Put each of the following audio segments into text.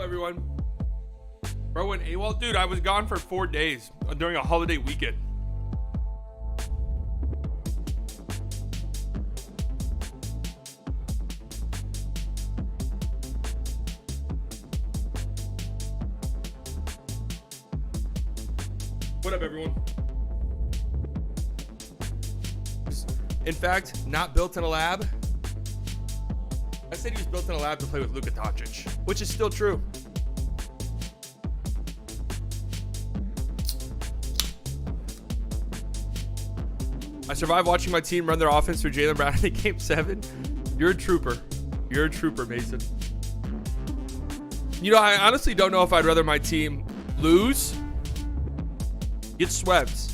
everyone. Bro went AWOL. Dude, I was gone for 4 days during a holiday weekend. What up, everyone? In fact, not built in a lab. I said he was built in a lab to play with Luka Doncic, which is still true. I survived watching my team run their offense through Jaylen Brown in Game 7. You're a trooper. You're a trooper, Mason. You know, I honestly don't know if I'd rather my team lose, get swept,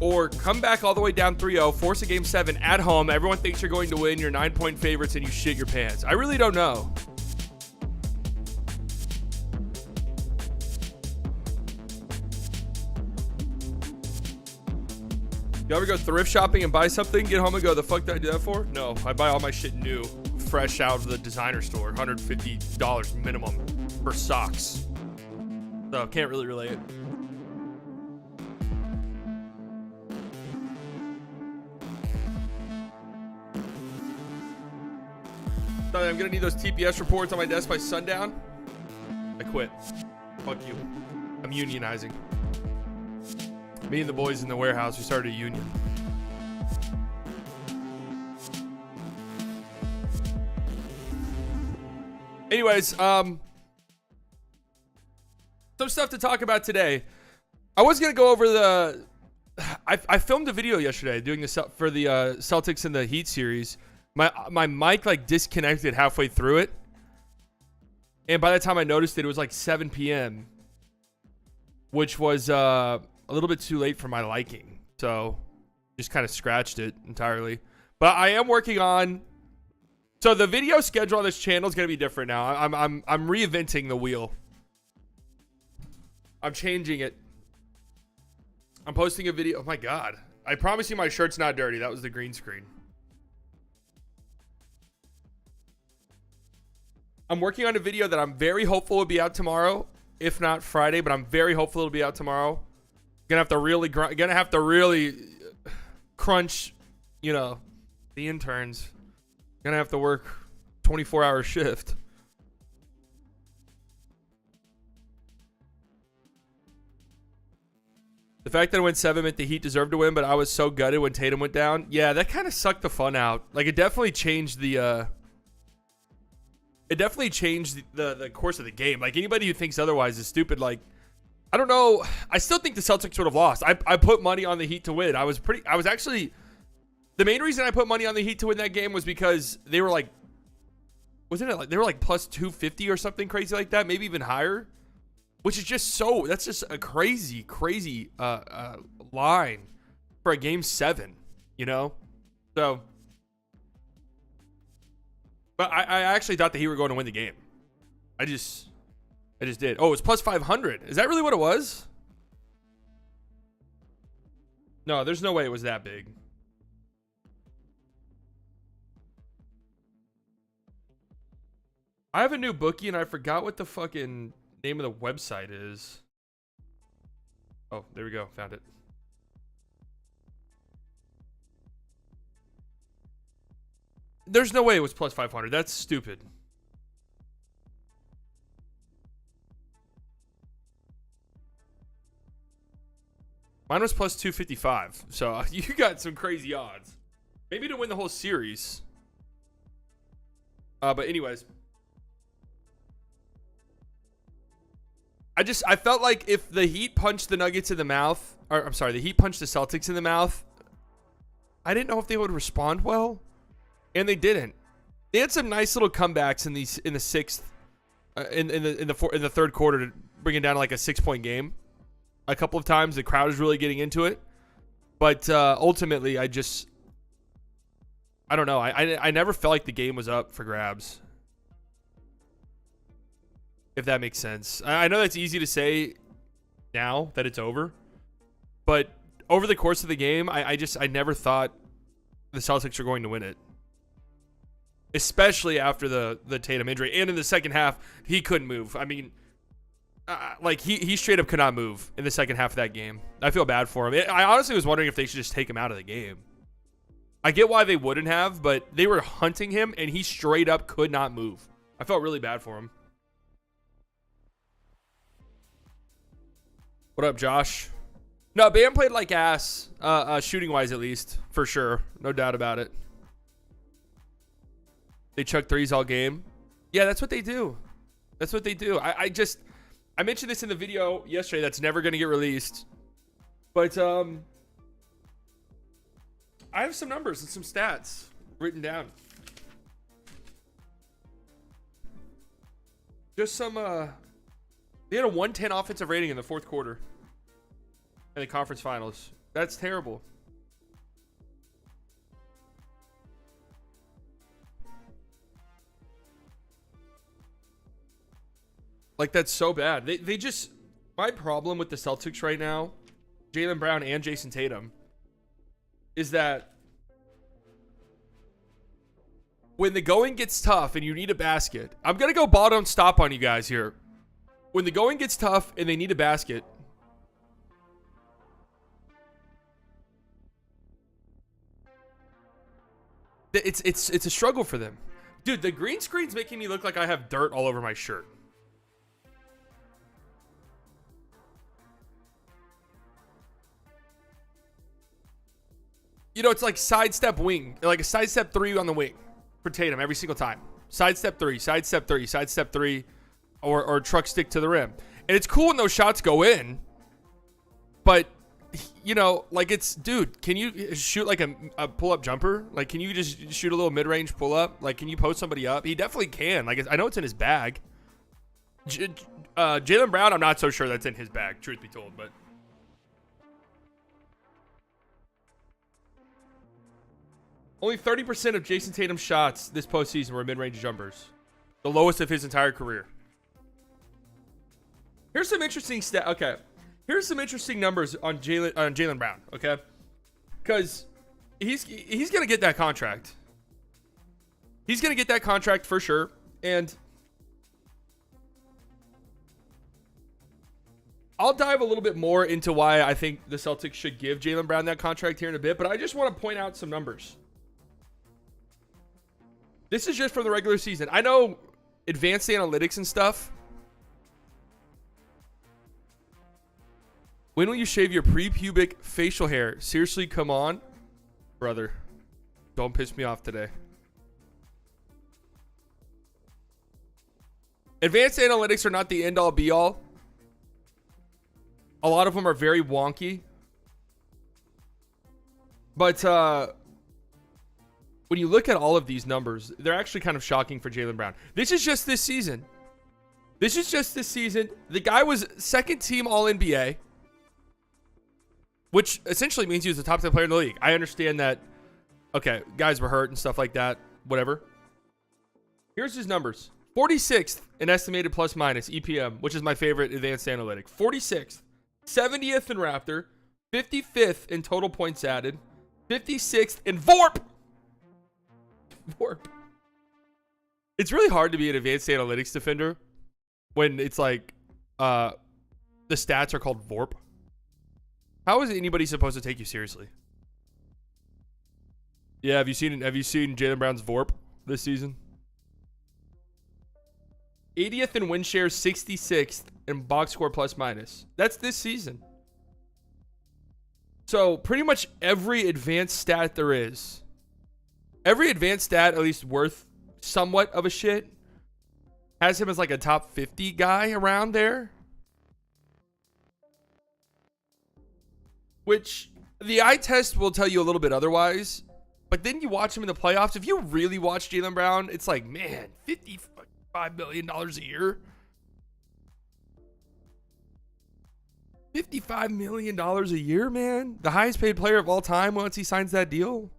or come back all the way down 3-0, force a Game 7 at home. Everyone thinks you're going to win. You're 9-point favorites, and you shit your pants. I really don't know. You ever go thrift shopping and buy something, get home and go, the fuck did I do that for? No, I buy all my shit new, fresh out of the designer store. $150 minimum for socks. So, can't really relate. I'm gonna need those TPS reports on my desk by sundown. I quit. Fuck you. I'm unionizing. Me and the boys in the warehouse, we started a union. Anyways, some stuff to talk about today. I was gonna go over the. I filmed a video yesterday doing the for the Celtics and the Heat series. My mic like disconnected halfway through it, and by the time I noticed it, it was like 7 p.m., which was a little bit too late for my liking. So just kind of scratched it entirely. But I am working on. So the video schedule on this channel is gonna be different now. I'm reinventing the wheel. I'm changing it. I'm posting a video. Oh my god! I promise you, my shirt's not dirty. That was the green screen. I'm working on a video that I'm very hopeful will be out tomorrow, if not Friday, but I'm very hopeful it'll be out tomorrow. Gonna have to really crunch, you know, the interns. Gonna have to work 24-hour shift. The fact that it went 7 meant the Heat deserved to win, but I was so gutted when Tatum went down. Yeah, that kind of sucked the fun out. Like, it definitely changed the the course of the game. Like, anybody who thinks otherwise is stupid. Like, I don't know. I still think the Celtics would have lost. I put money on the Heat to win. I was actually, the main reason I put money on the Heat to win that game was because they were like, wasn't it like, they were like plus 250 or something crazy like that, maybe even higher, which is just that's just a crazy line for a Game 7, you know? So, but I actually thought that he were going to win the game. I just did. Oh, it's plus 500. Is that really what it was? No, there's no way it was that big. I have a new bookie and I forgot what the fucking name of the website is. Oh, there we go. Found it. There's no way it was plus 500. That's stupid. Mine was plus 255. So you got some crazy odds. Maybe to win the whole series. But anyways. I felt like if the Heat punched the Nuggets in the mouth, or I'm sorry, the Heat punched the Celtics in the mouth, I didn't know if they would respond well. And they didn't. They had some nice little comebacks in the sixth, in the third quarter to bring it down to like a 6-point game. A couple of times the crowd is really getting into it, but ultimately I don't know. I never felt like the game was up for grabs. If that makes sense. I know that's easy to say now that it's over, but over the course of the game, I never thought the Celtics were going to win it. especially after the Tatum injury. And in the second half, he couldn't move. I mean, like he straight up could not move in the second half of that game. I feel bad for him. I honestly was wondering if they should just take him out of the game. I get why they wouldn't have, but they were hunting him, and he straight up could not move. I felt really bad for him. What up, Josh? No, Bam played like ass, shooting-wise at least, for sure. No doubt about it. They chuck threes all game. Yeah, that's what they do. That's what they do. I mentioned this in the video yesterday that's never going to get released. But I have some numbers and some stats written down. Just some, they had a 110 offensive rating in the fourth quarter in the conference finals. That's terrible. Like, that's so bad. They just, my problem with the Celtics right now, Jaylen Brown and Jason Tatum, is that when the going gets tough and you need a basket, I'm going to go ball don't stop on you guys here. When the going gets tough and they need a basket, it's a struggle for them. Dude, the green screen's making me look like I have dirt all over my shirt. You know, it's like sidestep wing, like a sidestep 3 on the wing for Tatum every single time. Sidestep 3, sidestep 3, sidestep 3, or truck stick to the rim. And it's cool when those shots go in, but, you know, like it's, dude, can you shoot like a pull-up jumper? Like, can you just shoot a little mid-range pull-up? Like, can you post somebody up? He definitely can. Like, I know it's in his bag. Jaylen Brown, I'm not so sure that's in his bag, truth be told, but... Only 30% of Jason Tatum's shots this postseason were mid-range jumpers. The lowest of his entire career. Here's some interesting Okay. Here's some interesting numbers on Jaylen Brown, okay? Because he's going to get that contract. He's going to get that contract for sure. And I'll dive a little bit more into why I think the Celtics should give Jaylen Brown that contract here in a bit. But I just want to point out some numbers. This is just for the regular season. I know advanced analytics and stuff. When will you shave your pre-pubic facial hair? Seriously, come on. Brother, don't piss me off today. Advanced analytics are not the end-all be-all. A lot of them are very wonky. But when you look at all of these numbers, they're actually kind of shocking for Jaylen Brown. This is just this season. This is just this season. The guy was second team All-NBA, which essentially means he was the top 10 player in the league. I understand that, okay, guys were hurt and stuff like that, whatever. Here's his numbers. 46th in estimated plus minus EPM, which is my favorite advanced analytic. 46th. 70th in Raptor. 55th in total points added. 56th in VORP. VORP. It's really hard to be an advanced analytics defender when it's like the stats are called VORP. How is anybody supposed to take you seriously? Yeah, have you seen Jaylen Brown's VORP this season? 80th in win share, 66th in box score plus minus. That's this season. So pretty much every advanced stat there is, every advanced stat at least worth somewhat of a shit, has him as like a top 50 guy around there. Which the eye test will tell you a little bit otherwise. But then you watch him in the playoffs. If you really watch Jaylen Brown, it's like, man, $55 million a year. $55 million a year, man. The highest paid player of all time once he signs that deal.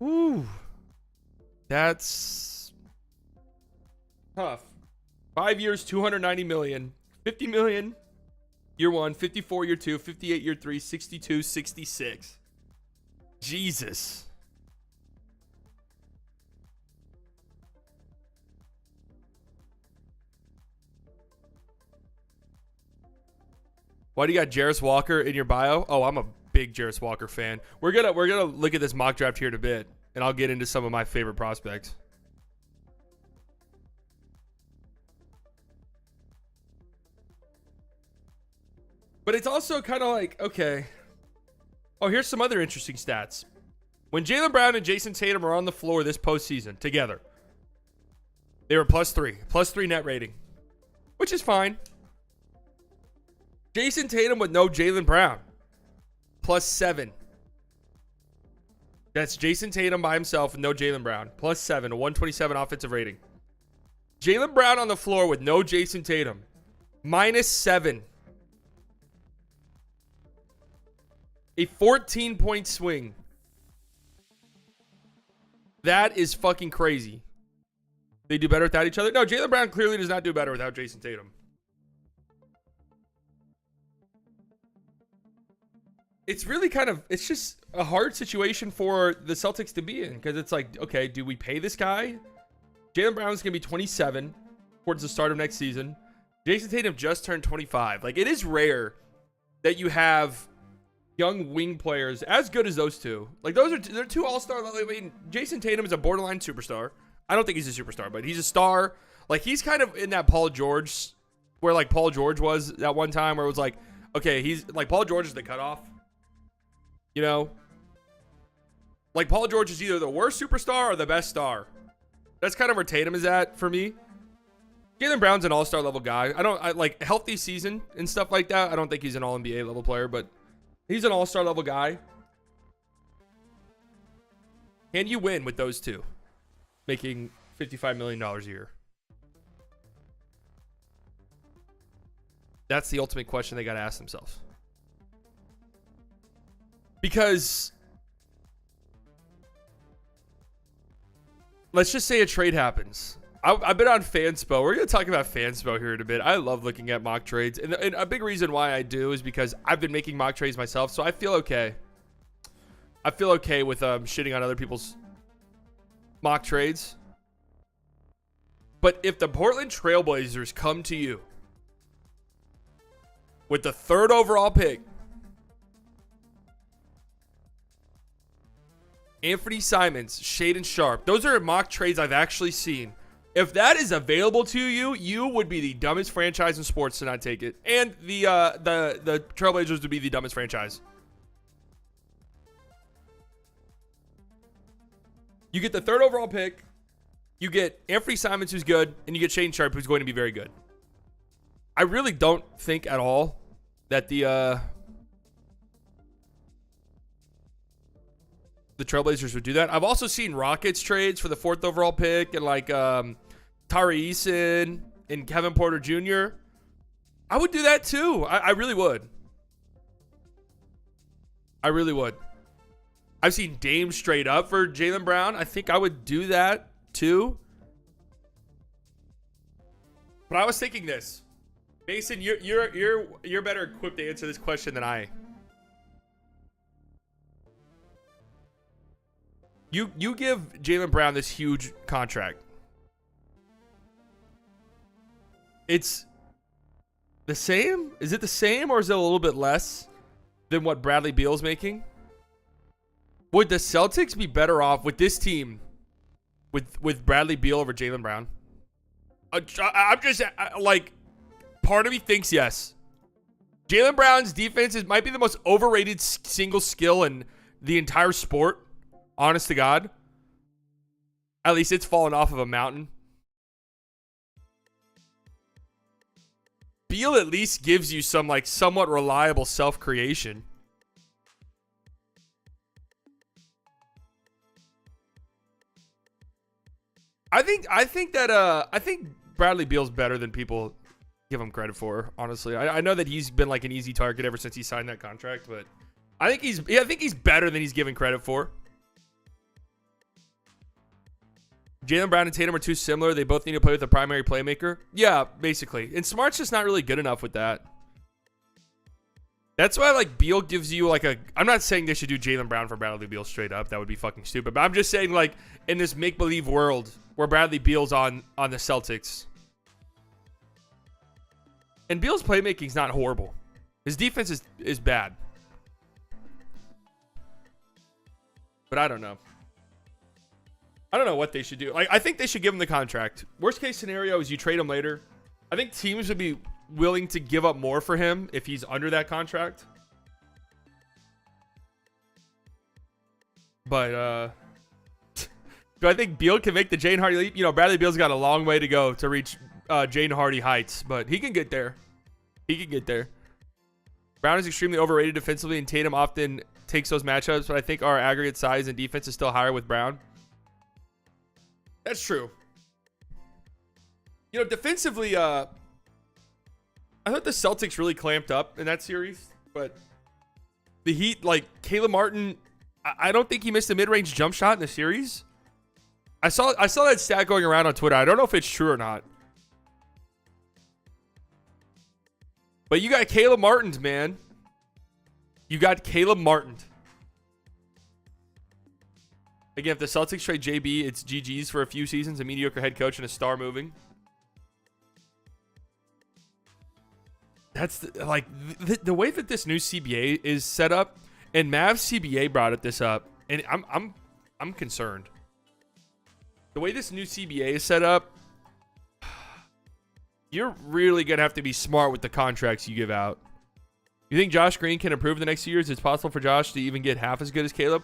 Ooh. That's tough. 5 years, $290 million. $50 million year 1, 54 year 2, 58 year 3, 62, 66. Jesus. Why do you got Jarris Walker in your bio? Oh, I'm a big Jarris Walker fan. We're gonna look at this mock draft here in a bit, and I'll get into some of my favorite prospects. But it's also kind of like, okay. Oh, here's some other interesting stats. When Jaylen Brown and Jason Tatum are on the floor this postseason together, they were +3 net rating, which is fine. Jason Tatum with no Jaylen Brown, +7. That's Jason Tatum by himself with no Jaylen Brown, +7, a 127 offensive rating. Jaylen Brown on the floor with no Jason Tatum, -7. A 14-point swing. That is fucking crazy. They do better without each other? No, Jaylen Brown clearly does not do better without Jason Tatum. It's really it's just a hard situation for the Celtics to be in, because it's like, okay, do we pay this guy? Jaylen Brown's going to be 27 towards the start of next season. Jason Tatum just turned 25. Like, it is rare that you have young wing players as good as those two. Like, they're two all-star. I mean, Jason Tatum is a borderline superstar. I don't think he's a superstar, but he's a star. Like, he's kind of in that Paul George, where like Paul George was that one time, where it was like, okay, he's like, Paul George is the cutoff. You know, like, Paul George is either the worst superstar or the best star. That's kind of where Tatum is at for me. Jaylen Brown's an all-star level guy. I like healthy season and stuff like that. I don't think he's an all-NBA level player, but he's an all-star level guy. Can you win with those two making $55 million a year? That's the ultimate question they got to ask themselves. Because let's just say a trade happens. I've been on Fanspo. We're going to talk about Fanspo here in a bit. I love looking at mock trades. And a big reason why I do is because I've been making mock trades myself. So I feel okay. I feel okay with shitting on other people's mock trades. But if the Portland Trailblazers come to you with the 3rd overall pick, Anthony Simons, Shaedon Sharpe. Those are mock trades I've actually seen. If that is available to you, you would be the dumbest franchise in sports to not take it. And the Trailblazers would be the dumbest franchise. You get the 3rd overall pick. You get Anthony Simons, who's good. And you get Shaedon Sharpe, who's going to be very good. I really don't think at all that the Trailblazers would do that. I've also seen Rockets trades for the 4th overall pick and like Tari Eason and Kevin Porter Jr. I would do that too. I really would. I really would. I've seen Dame straight up for Jaylen Brown. I think I would do that too. But I was thinking this. Mason, you're better equipped to answer this question than I. You give Jaylen Brown this huge contract. It's the same? Is it the same, or is it a little bit less than what Bradley Beal's making? Would the Celtics be better off with this team with Bradley Beal over Jaylen Brown? I'm just like, part of me thinks yes. Jaylen Brown's defense might be the most overrated single skill in the entire sport. Honest to God. At least it's fallen off of a mountain. Beal at least gives you some like somewhat reliable self-creation. I think Bradley Beal's better than people give him credit for, honestly. I know that he's been like an easy target ever since he signed that contract, but I think he's better than he's given credit for. Jaylen Brown and Tatum are too similar. They both need to play with a primary playmaker. Yeah, basically. And Smart's just not really good enough with that. That's why, like, Beal gives you, like, a... I'm not saying they should do Jaylen Brown for Bradley Beal straight up. That would be fucking stupid. But I'm just saying, like, in this make-believe world where Bradley Beal's on the Celtics. And Beal's playmaking's not horrible. His defense is bad. But I don't know. I don't know what they should do. Like, I think they should give him the contract. Worst case scenario is you trade him later. I think teams would be willing to give up more for him if he's under that contract. But do I think Beal can make the Jaden Hardy leap? You know, Bradley Beal's got a long way to go to reach Jaden Hardy heights, but he can get there. He can get there. Brown is extremely overrated defensively, and Tatum often takes those matchups, but I think our aggregate size and defense is still higher with Brown. That's true. You know, defensively, I thought the Celtics really clamped up in that series, but the Heat, like Caleb Martin, I don't think he missed a mid-range jump shot in the series. I saw that stat going around on Twitter. I don't know if it's true or not. But you got Caleb Martins, man. You got Caleb Martin. Again, if the Celtics trade JB, it's GG's for a few seasons, a mediocre head coach, and a star moving. That's the way that this new CBA is set up, and Mavs CBA brought this up, and I'm concerned. The way this new CBA is set up, you're really gonna have to be smart with the contracts you give out. You think Josh Green can improve the next 2 years? It's possible for Josh to even get half as good as Caleb.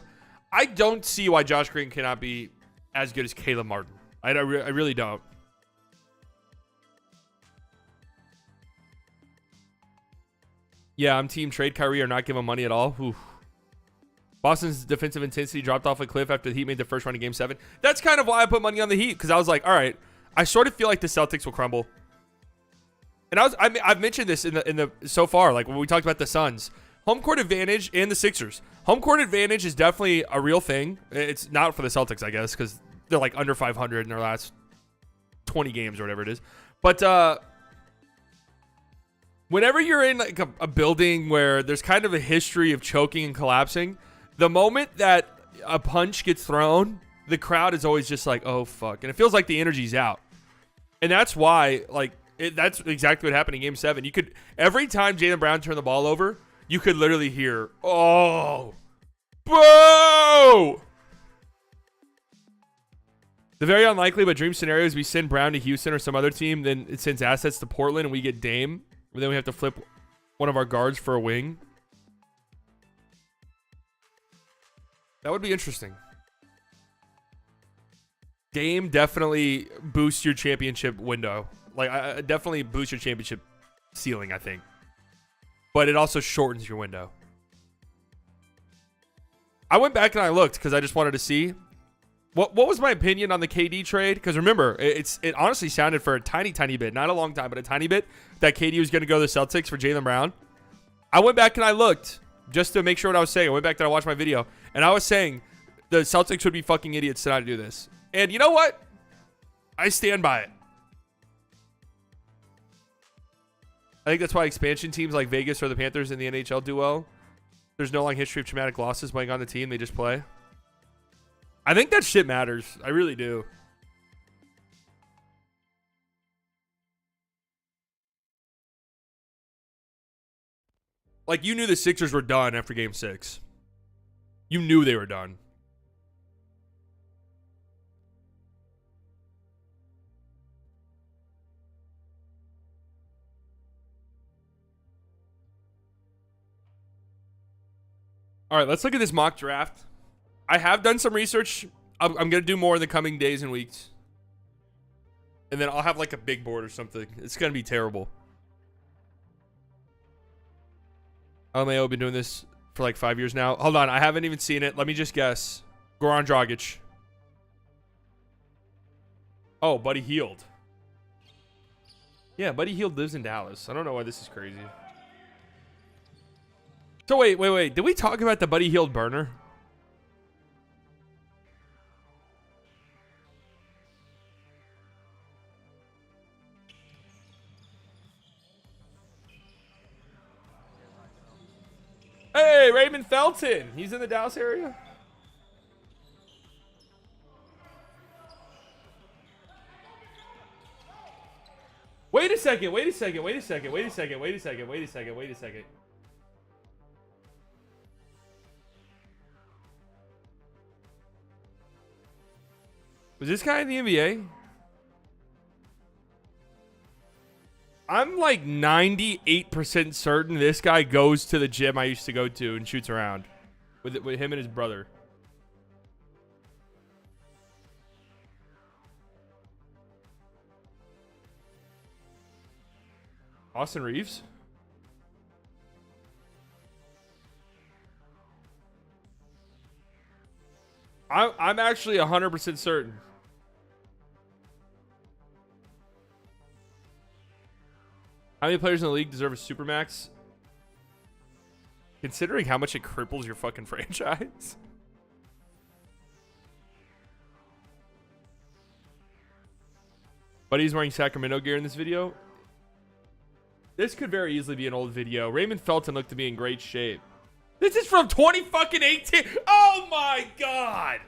I don't see why Josh Green cannot be as good as Caleb Martin. I really don't. Yeah, I'm team trade Kyrie or not give him money at all. Oof. Boston's defensive intensity dropped off a cliff after the Heat made their first run in Game 7. That's kind of why I put money on the Heat, because I was like, all right, I sort of feel like the Celtics will crumble. And I've mentioned this in the so far, like when we talked about the Suns, home court advantage and the Sixers. Home court advantage is definitely a real thing. It's not for the Celtics, I guess, because they're like under 500 in their last 20 games or whatever it is. But whenever you're in like a building where there's kind of a history of choking and collapsing, the moment that a punch gets thrown, the crowd is always just like, oh fuck, and it feels like the energy's out. And that's why, like, that's exactly what happened in Game 7. You could, every time Jaylen Brown turned the ball over, you could literally hear, oh, boo! The very unlikely but dream scenario is we send Brown to Houston or some other team, then it sends assets to Portland and we get Dame, and then we have to flip one of our guards for a wing. That would be interesting. Dame definitely boosts your championship window. Like, I definitely boosts your championship ceiling, I think. But it also shortens your window. I went back and I looked because I just wanted to see. What was my opinion on the KD trade? Because remember, it honestly sounded for a tiny, tiny bit, not a long time, but a tiny bit, that KD was going to go to the Celtics for Jaylen Brown. I went back and I looked just to make sure what I was saying. I went back and I watched my video, and I was saying the Celtics would be fucking idiots to not do this. And you know what? I stand by it. I think that's why expansion teams like Vegas or the Panthers in the NHL do well. There's no long history of traumatic losses playing on the team. They just play. I think that shit matters. I really do. Like, you knew the Sixers were done after Game 6. You knew they were done. All right, let's look at this mock draft. I have done some research. I'm going to do more in the coming days and weeks. And then I'll have like a big board or something. It's going to be terrible. LMAO been doing this for like 5 years now. Hold on, I haven't even seen it. Let me just guess. Goran Dragic. Oh, Buddy Hield. Yeah, Buddy Hield lives in Dallas. I don't know why this is crazy. So wait. Did we talk about the Buddy Hield burner? Hey, Raymond Felton. He's in the Dallas area. Wait a second. Was this guy in the NBA? I'm like 98% certain this guy goes to the gym I used to go to and shoots around with him and his brother. Austin Reeves? I'm actually 100% certain. How many players in the league deserve a supermax? Considering how much it cripples your fucking franchise. Buddy's wearing Sacramento gear in this video. This could very easily be an old video. Raymond Felton looked to be in great shape. This is from 2018. Oh my god.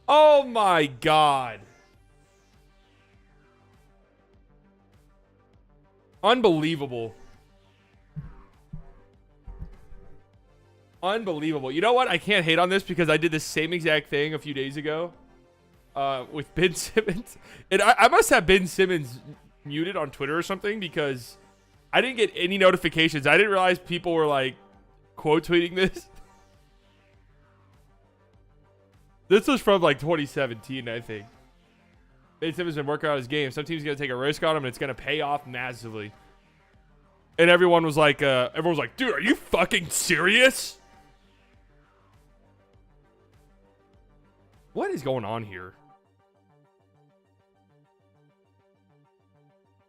Oh my god. Unbelievable. Unbelievable. You know what? I can't hate on this because I did the same exact thing a few days ago with Ben Simmons. And I must have Ben Simmons muted on Twitter or something because I didn't get any notifications. I didn't realize people were like quote tweeting this. This was from like 2017, I think. Ben Simmons been working out his game. Some team's gonna take a risk on him and it's gonna pay off massively. And everyone was like, dude, are you fucking serious? What is going on here?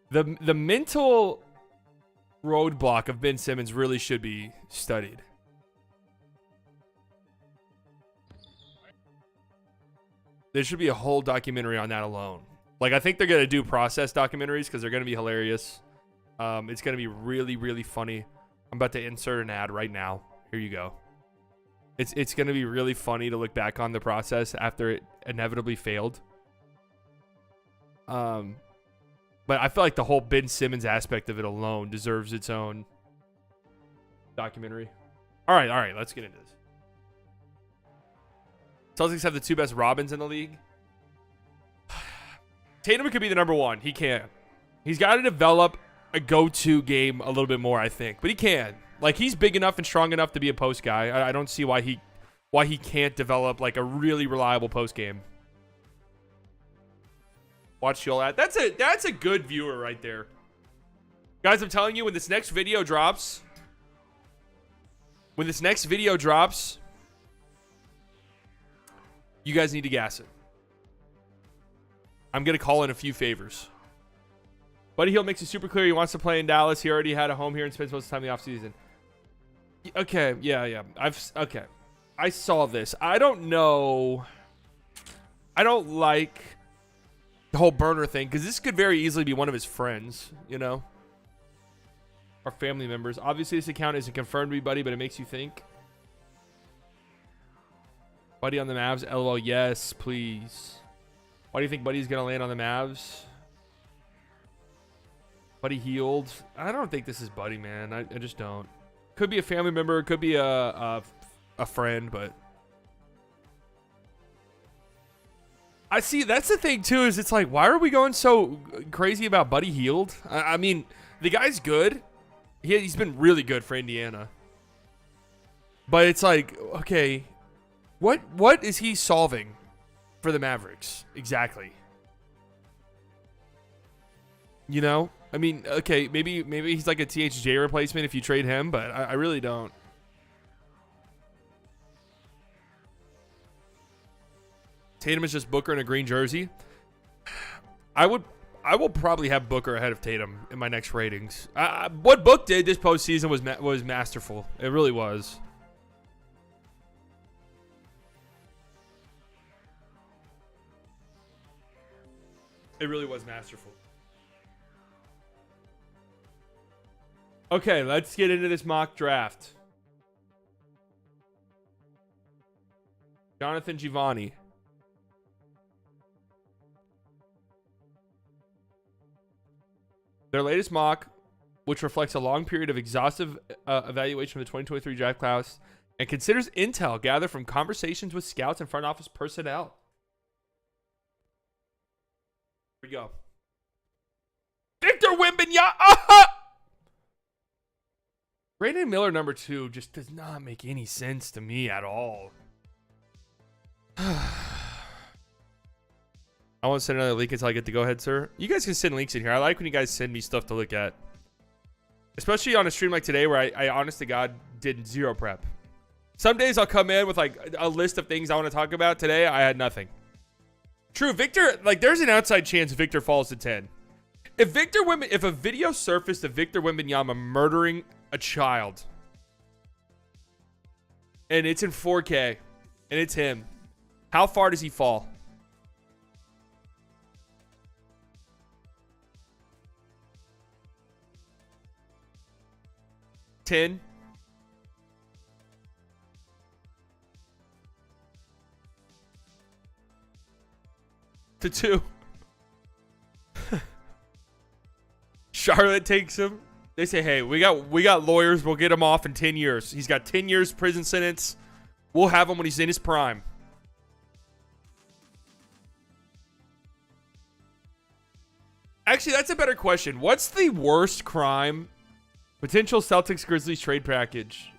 The mental roadblock of Ben Simmons really should be studied. There should be a whole documentary on that alone. Like, I think they're going to do process documentaries because they're going to be hilarious. It's going to be really, really funny. I'm about to insert an ad right now. Here you go. It's going to be really funny to look back on the process after it inevitably failed. But I feel like the whole Ben Simmons aspect of it alone deserves its own documentary. All right, let's get into this. Celtics have the two best Robins in the league. Tatum could be the number one. He can. He's got to develop a go-to game a little bit more, I think. But he can. Like, he's big enough and strong enough to be a post guy. I don't see why he can't develop like a really reliable post game. Watch your ad. That's a good viewer right there. Guys, I'm telling you, when this next video drops, you guys need to gas it. I'm going to call in a few favors. Buddy Hield makes it super clear he wants to play in Dallas. He already had a home here and spends most of the time in the offseason. Okay, yeah. Okay. I saw this. I don't know. I don't like the whole burner thing because this could very easily be one of his friends, you know? Or family members. Obviously, this account isn't confirmed to be Buddy, but it makes you think. Buddy on the Mavs? LOL, yes, please. Why do you think Buddy's going to land on the Mavs? Buddy Hield? I don't think this is Buddy, man. I just don't. Could be a family member. Could be a friend, but... I see, that's the thing, too, is it's like, why are we going so crazy about Buddy Hield? I mean, the guy's good. He's been really good for Indiana. But it's like, okay... What is he solving for the Mavericks exactly? You know, I mean, okay, maybe he's like a THJ replacement if you trade him, but I really don't. Tatum is just Booker in a green jersey. I will probably have Booker ahead of Tatum in my next ratings. What Book did this postseason was masterful. It really was. It really was masterful. Okay, let's get into this mock draft. Jonathan Giovanni. Their latest mock which reflects a long period of exhaustive evaluation of the 2023 draft class and considers intel gathered from conversations with scouts and front office personnel. Here we go. Victor Wembanyama. Brandon Miller, number 2, just does not make any sense to me at all. I won't send another link until I get the go-ahead, sir. You guys can send links in here. I like when you guys send me stuff to look at. Especially on a stream like today where I honest to God, did zero prep. Some days I'll come in with like a list of things I want to talk about. Today, I had nothing. True, Victor, like there's an outside chance Victor falls to 10. If a video surfaced of Victor Wembanyama murdering a child, and it's in 4K, and it's him, how far does he fall? $10. To 2. Charlotte takes him. They say, hey, we got lawyers. We'll get him off in 10 years. He's got 10 years prison sentence. We'll have him when he's in his prime. Actually, that's a better question. What's the worst crime? Potential Celtics-Grizzlies trade package.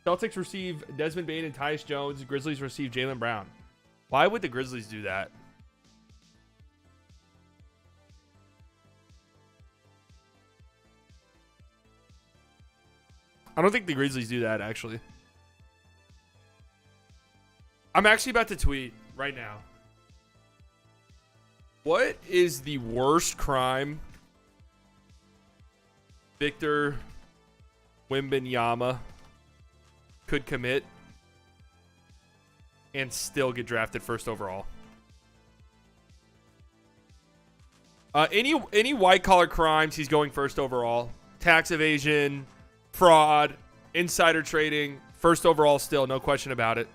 Celtics receive Desmond Bane and Tyus Jones. Grizzlies receive Jaylen Brown. Why would the Grizzlies do that? I don't think the Grizzlies do that, actually. I'm actually about to tweet right now. What is the worst crime Victor Wembanyama could commit and still get drafted first overall? Any white-collar crimes, he's going first overall. Tax evasion, fraud, insider trading, first overall still, no question about it.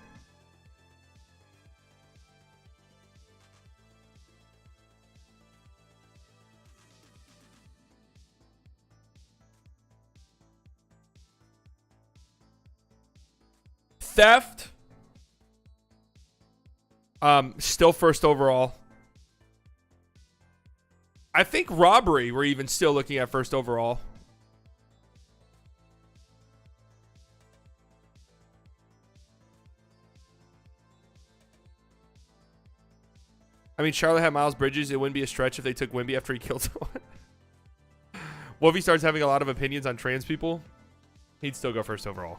Theft, still first overall. I think robbery, we're even still looking at first overall. I mean, Charlotte had Miles Bridges. It wouldn't be a stretch if they took Wemby after he killed someone. What if he starts having a lot of opinions on trans people? He'd still go first overall.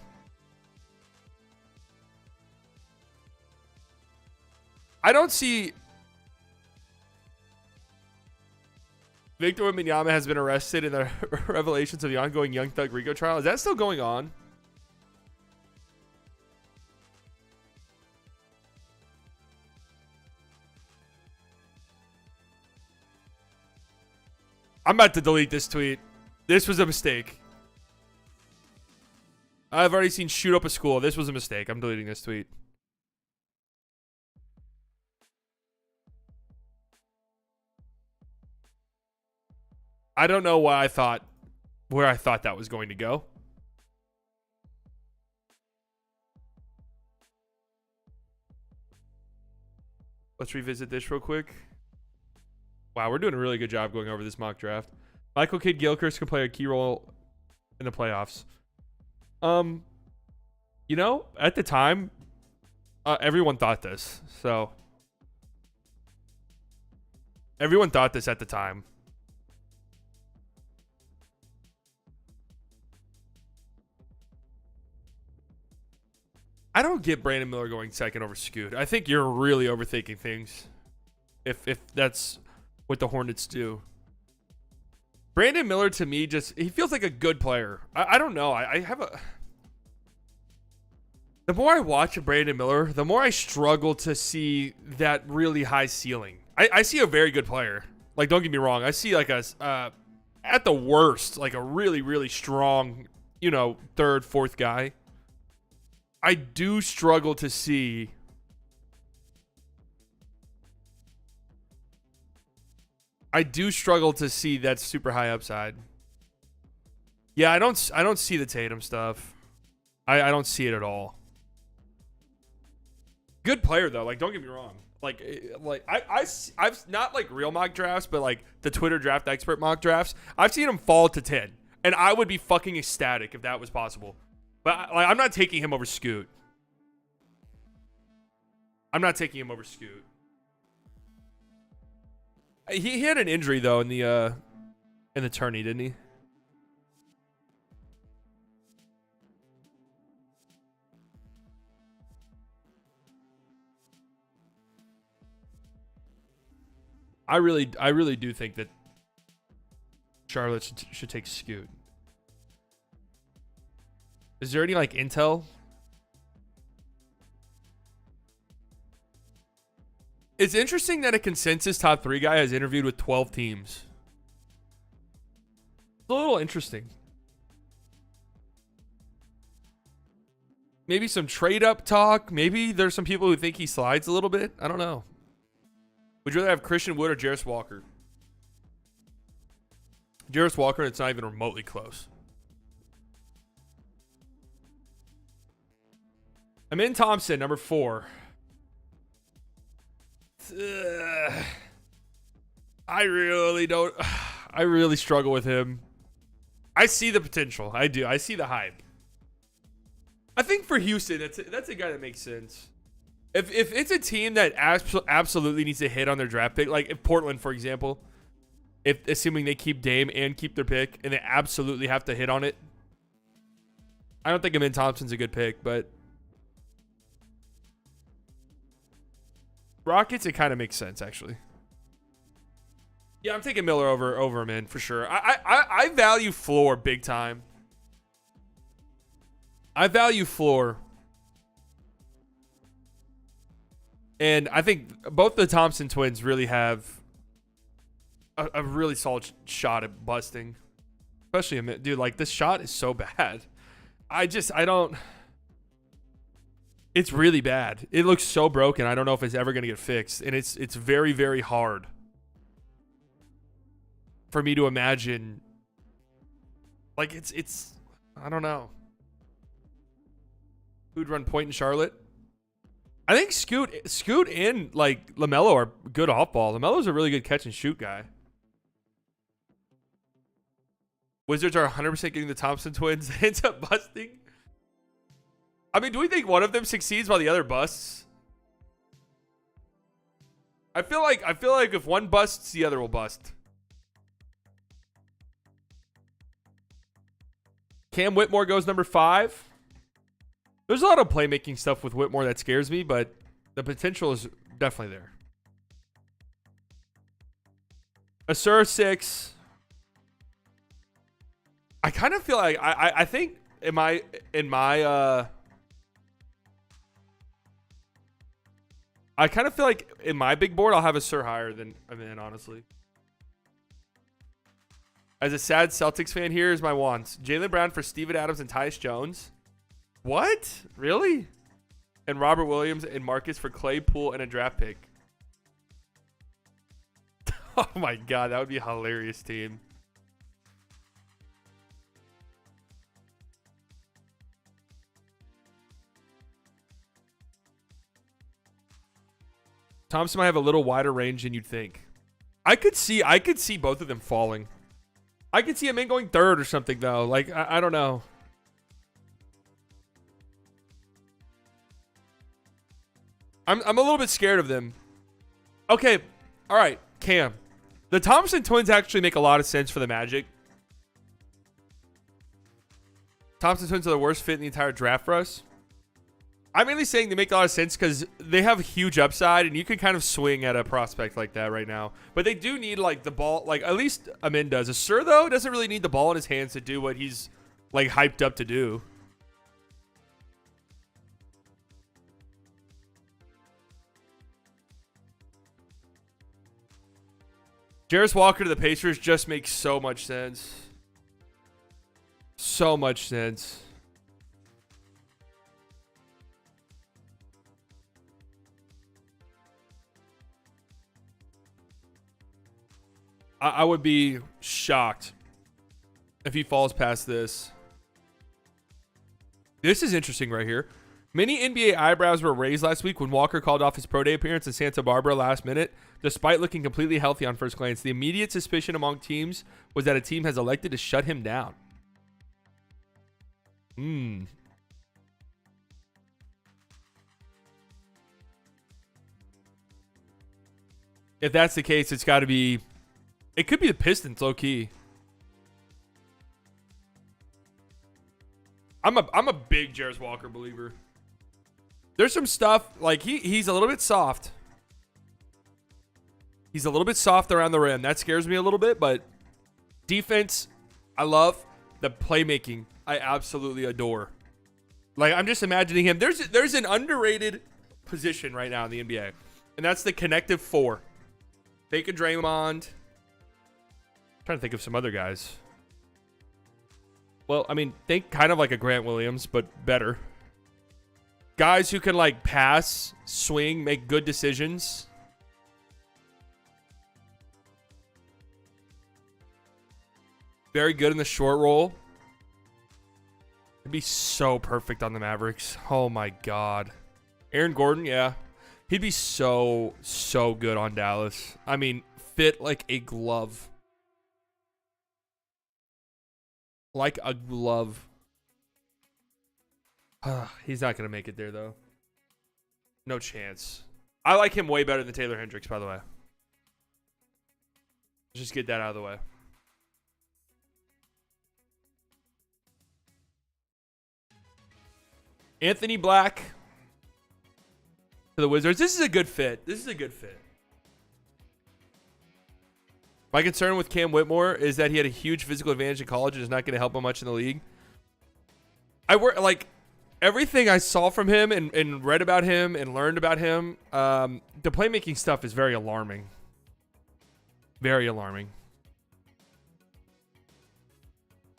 I don't see... Victor Wembanyama has been arrested in the revelations of the ongoing Young Thug Rico trial. Is that still going on? I'm about to delete this tweet. This was a mistake. I've already seen shoot up a school. This was a mistake. I'm deleting this tweet. I don't know where I thought that was going to go. Let's revisit this real quick. Wow, we're doing a really good job going over this mock draft. Michael Kidd-Gilchrist could play a key role in the playoffs. You know, at the time, everyone thought this. So, everyone thought this at the time. I don't get Brandon Miller going second over Scoot. I think you're really overthinking things. If that's what the Hornets do. Brandon Miller, to me, he feels like a good player. I don't know. I have a... The more I watch Brandon Miller, the more I struggle to see that really high ceiling. I see a very good player. Like, don't get me wrong. I see like a, at the worst, like a really, really strong, you know, third, fourth guy. I do struggle to see that super high upside. Yeah, I don't see the Tatum stuff. I don't see it at all. Good player though. Like, don't get me wrong. I've not like real mock drafts, but like the Twitter draft expert mock drafts. I've seen him fall to 10, and I would be fucking ecstatic if that was possible. But like, I'm not taking him over Scoot. I'm not taking him over Scoot. He had an injury though in the tourney, didn't he? I really do think that Charlotte should take Scoot. Is there any like intel? It's interesting that a consensus top 3 guy has interviewed with 12 teams. It's a little interesting. Maybe some trade up talk. Maybe there's some people who think he slides a little bit. I don't know. Would you rather have Christian Wood or Jarris Walker? Jarris Walker, it's not even remotely close. Amin Thompson, number 4. I really struggle with him. I see the potential. I do. I see the hype. I think for Houston, that's a guy that makes sense. If it's a team that absolutely needs to hit on their draft pick, like if Portland, for example, if assuming they keep Dame and keep their pick, and they absolutely have to hit on it, I don't think Amin Thompson's a good pick, but Rockets, it kind of makes sense actually. Yeah, I'm taking Miller over Amin for sure. I value floor big time. I value floor. And I think both the Thompson twins really have a really solid shot at busting. Especially, dude, like this shot is so bad. I don't. It's really bad. It looks so broken. I don't know if it's ever going to get fixed. And it's very, very hard for me to imagine. Like it's I don't know. Who'd run point in Charlotte? I think Scoot and like LaMelo are good off ball. LaMelo's a really good catch and shoot guy. Wizards are 100% getting the Thompson twins. They end up busting. I mean, do we think one of them succeeds while the other busts? I feel like if one busts, the other will bust. Cam Whitmore goes number 5. There's a lot of playmaking stuff with Whitmore that scares me, but the potential is definitely there. Asura 6. I kind of feel like I think I kind of feel like in my big board I'll have Asura higher than Amin, honestly. As a sad Celtics fan, here is my wants: Jaylen Brown for Steven Adams and Tyus Jones. What? Really? And Robert Williams and Marcus for Clay Poole and a draft pick. Oh my god, that would be a hilarious team. Thompson might have a little wider range than you'd think. I could see both of them falling. I could see him in going 3rd or something though. Like I don't know. I'm a little bit scared of them. Okay, all right, Cam. The Thompson twins actually make a lot of sense for the Magic. Thompson twins are the worst fit in the entire draft for us. I'm mainly saying they make a lot of sense because they have huge upside, and you can kind of swing at a prospect like that right now. But they do need like the ball, like at least Amin does. Asur though doesn't really need the ball in his hands to do what he's like hyped up to do. Jarris Walker to the Pacers just makes so much sense. So much sense. I would be shocked if he falls past this. This is interesting right here. Many NBA eyebrows were raised last week when Walker called off his pro day appearance in Santa Barbara last minute, despite looking completely healthy on first glance. The immediate suspicion among teams was that a team has elected to shut him down. If that's the case, it's got to be... It could be the Pistons, low-key. I'm a big Jarris Walker believer. There's some stuff, like, he's a little bit soft. He's a little bit soft around the rim. That scares me a little bit, but defense, I love. The playmaking, I absolutely adore. Like, I'm just imagining him. There's an underrated position right now in the NBA, and that's the connective four. Fake and Draymond. I'm trying to think of some other guys. Well, I mean, think kind of like a Grant Williams, but better. Guys who can, like, pass, swing, make good decisions. Very good in the short roll. It'd be so perfect on the Mavericks. Oh, my God. Aaron Gordon, yeah. He'd be so good on Dallas. I mean, fit like a glove. Like a glove. He's not going to make it there, though. No chance. I like him way better than Taylor Hendricks, by the way. Just get that out of the way. Anthony Black to the Wizards. This is a good fit. My concern with Cam Whitmore is that he had a huge physical advantage in college and is not going to help him much in the league. Everything I saw from him and read about him and learned about him, the playmaking stuff is very alarming. Very alarming.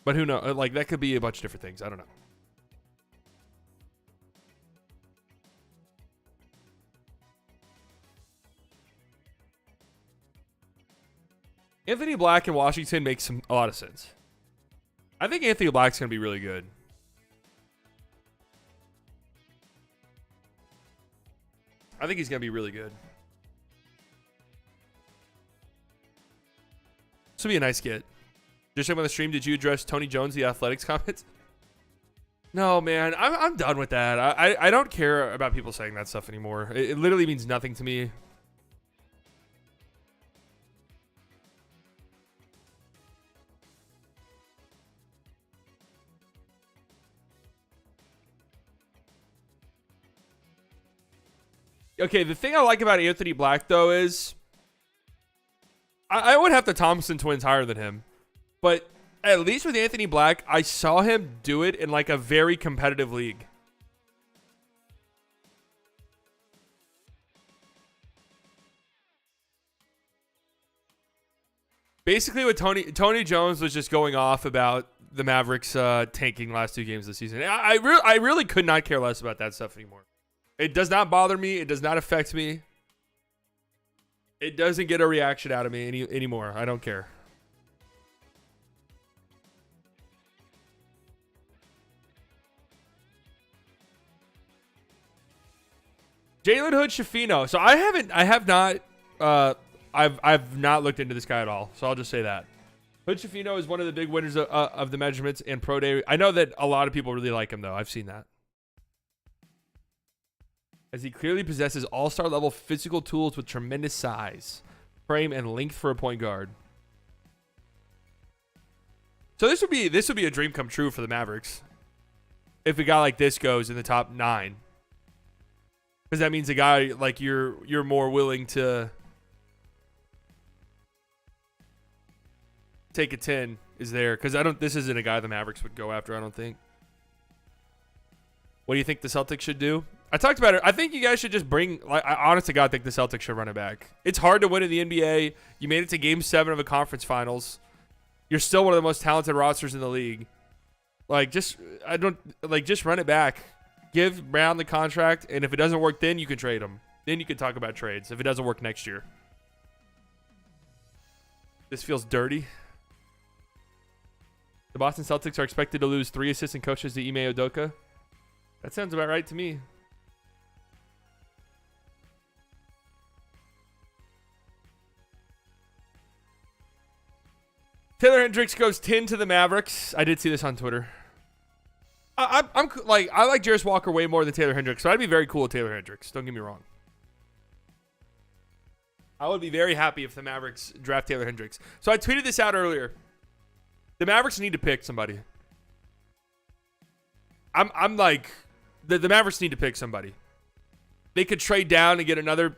But who knows? Like, that could be a bunch of different things. I don't know. Anthony Black in Washington makes a lot of sense. I think Anthony Black's going to be really good. I think he's going to be really good. This will be a nice get. Just like on the stream, did you address Tony Jones, the Athletics comments? No, man. I'm done with that. I don't care about people saying that stuff anymore. It literally means nothing to me. Okay, the thing I like about Anthony Black, though, is I would have the Thompson twins higher than him. But at least with Anthony Black, I saw him do it in, like, a very competitive league. Basically, what Tony Jones was just going off about the Mavericks tanking last two games of the season. I really could not care less about that stuff anymore. It does not bother me. It does not affect me. It doesn't get a reaction out of me anymore. I don't care. Jalen Hood-Schifino. So I've not looked into this guy at all. So I'll just say that. Hood-Schifino is one of the big winners of the measurements and pro day. I know that a lot of people really like him, though. I've seen that. As he clearly possesses all-star level physical tools with tremendous size, frame, and length for a point guard. So this would be a dream come true for the Mavericks if a guy like this goes in the top 9. Because that means a guy like you're more willing to take a 10 is there. Because this isn't a guy the Mavericks would go after, I don't think. What do you think the Celtics should do? I talked about it. I think you guys should just bring, like, I honest to God think the Celtics should run it back. It's hard to win in the NBA. You made it to Game 7 of a conference finals. You're still one of the most talented rosters in the league. Just run it back. Give Brown the contract, and if it doesn't work then, you can trade him. Then you can talk about trades if it doesn't work next year. This feels dirty. The Boston Celtics are expected to lose 3 assistant coaches to Ime Udoka. That sounds about right to me. Taylor Hendricks goes 10 to the Mavericks. I did see this on Twitter. I like Jarris Walker way more than Taylor Hendricks, so I'd be very cool with Taylor Hendricks. Don't get me wrong. I would be very happy if the Mavericks draft Taylor Hendricks. So I tweeted this out earlier. The Mavericks need to pick somebody. I'm like, the Mavericks need to pick somebody. They could trade down and get another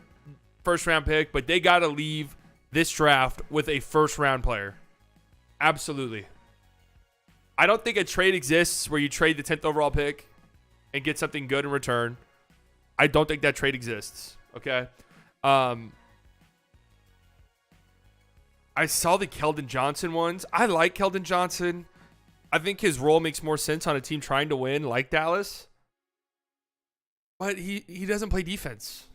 first-round pick, but they got to leave this draft with a first-round player. Absolutely. I don't think a trade exists where you trade the 10th overall pick and get something good in return. I don't think that trade exists. Okay. I saw the Keldon Johnson ones. I like Keldon Johnson. I think his role makes more sense on a team trying to win like Dallas. But he doesn't play defense.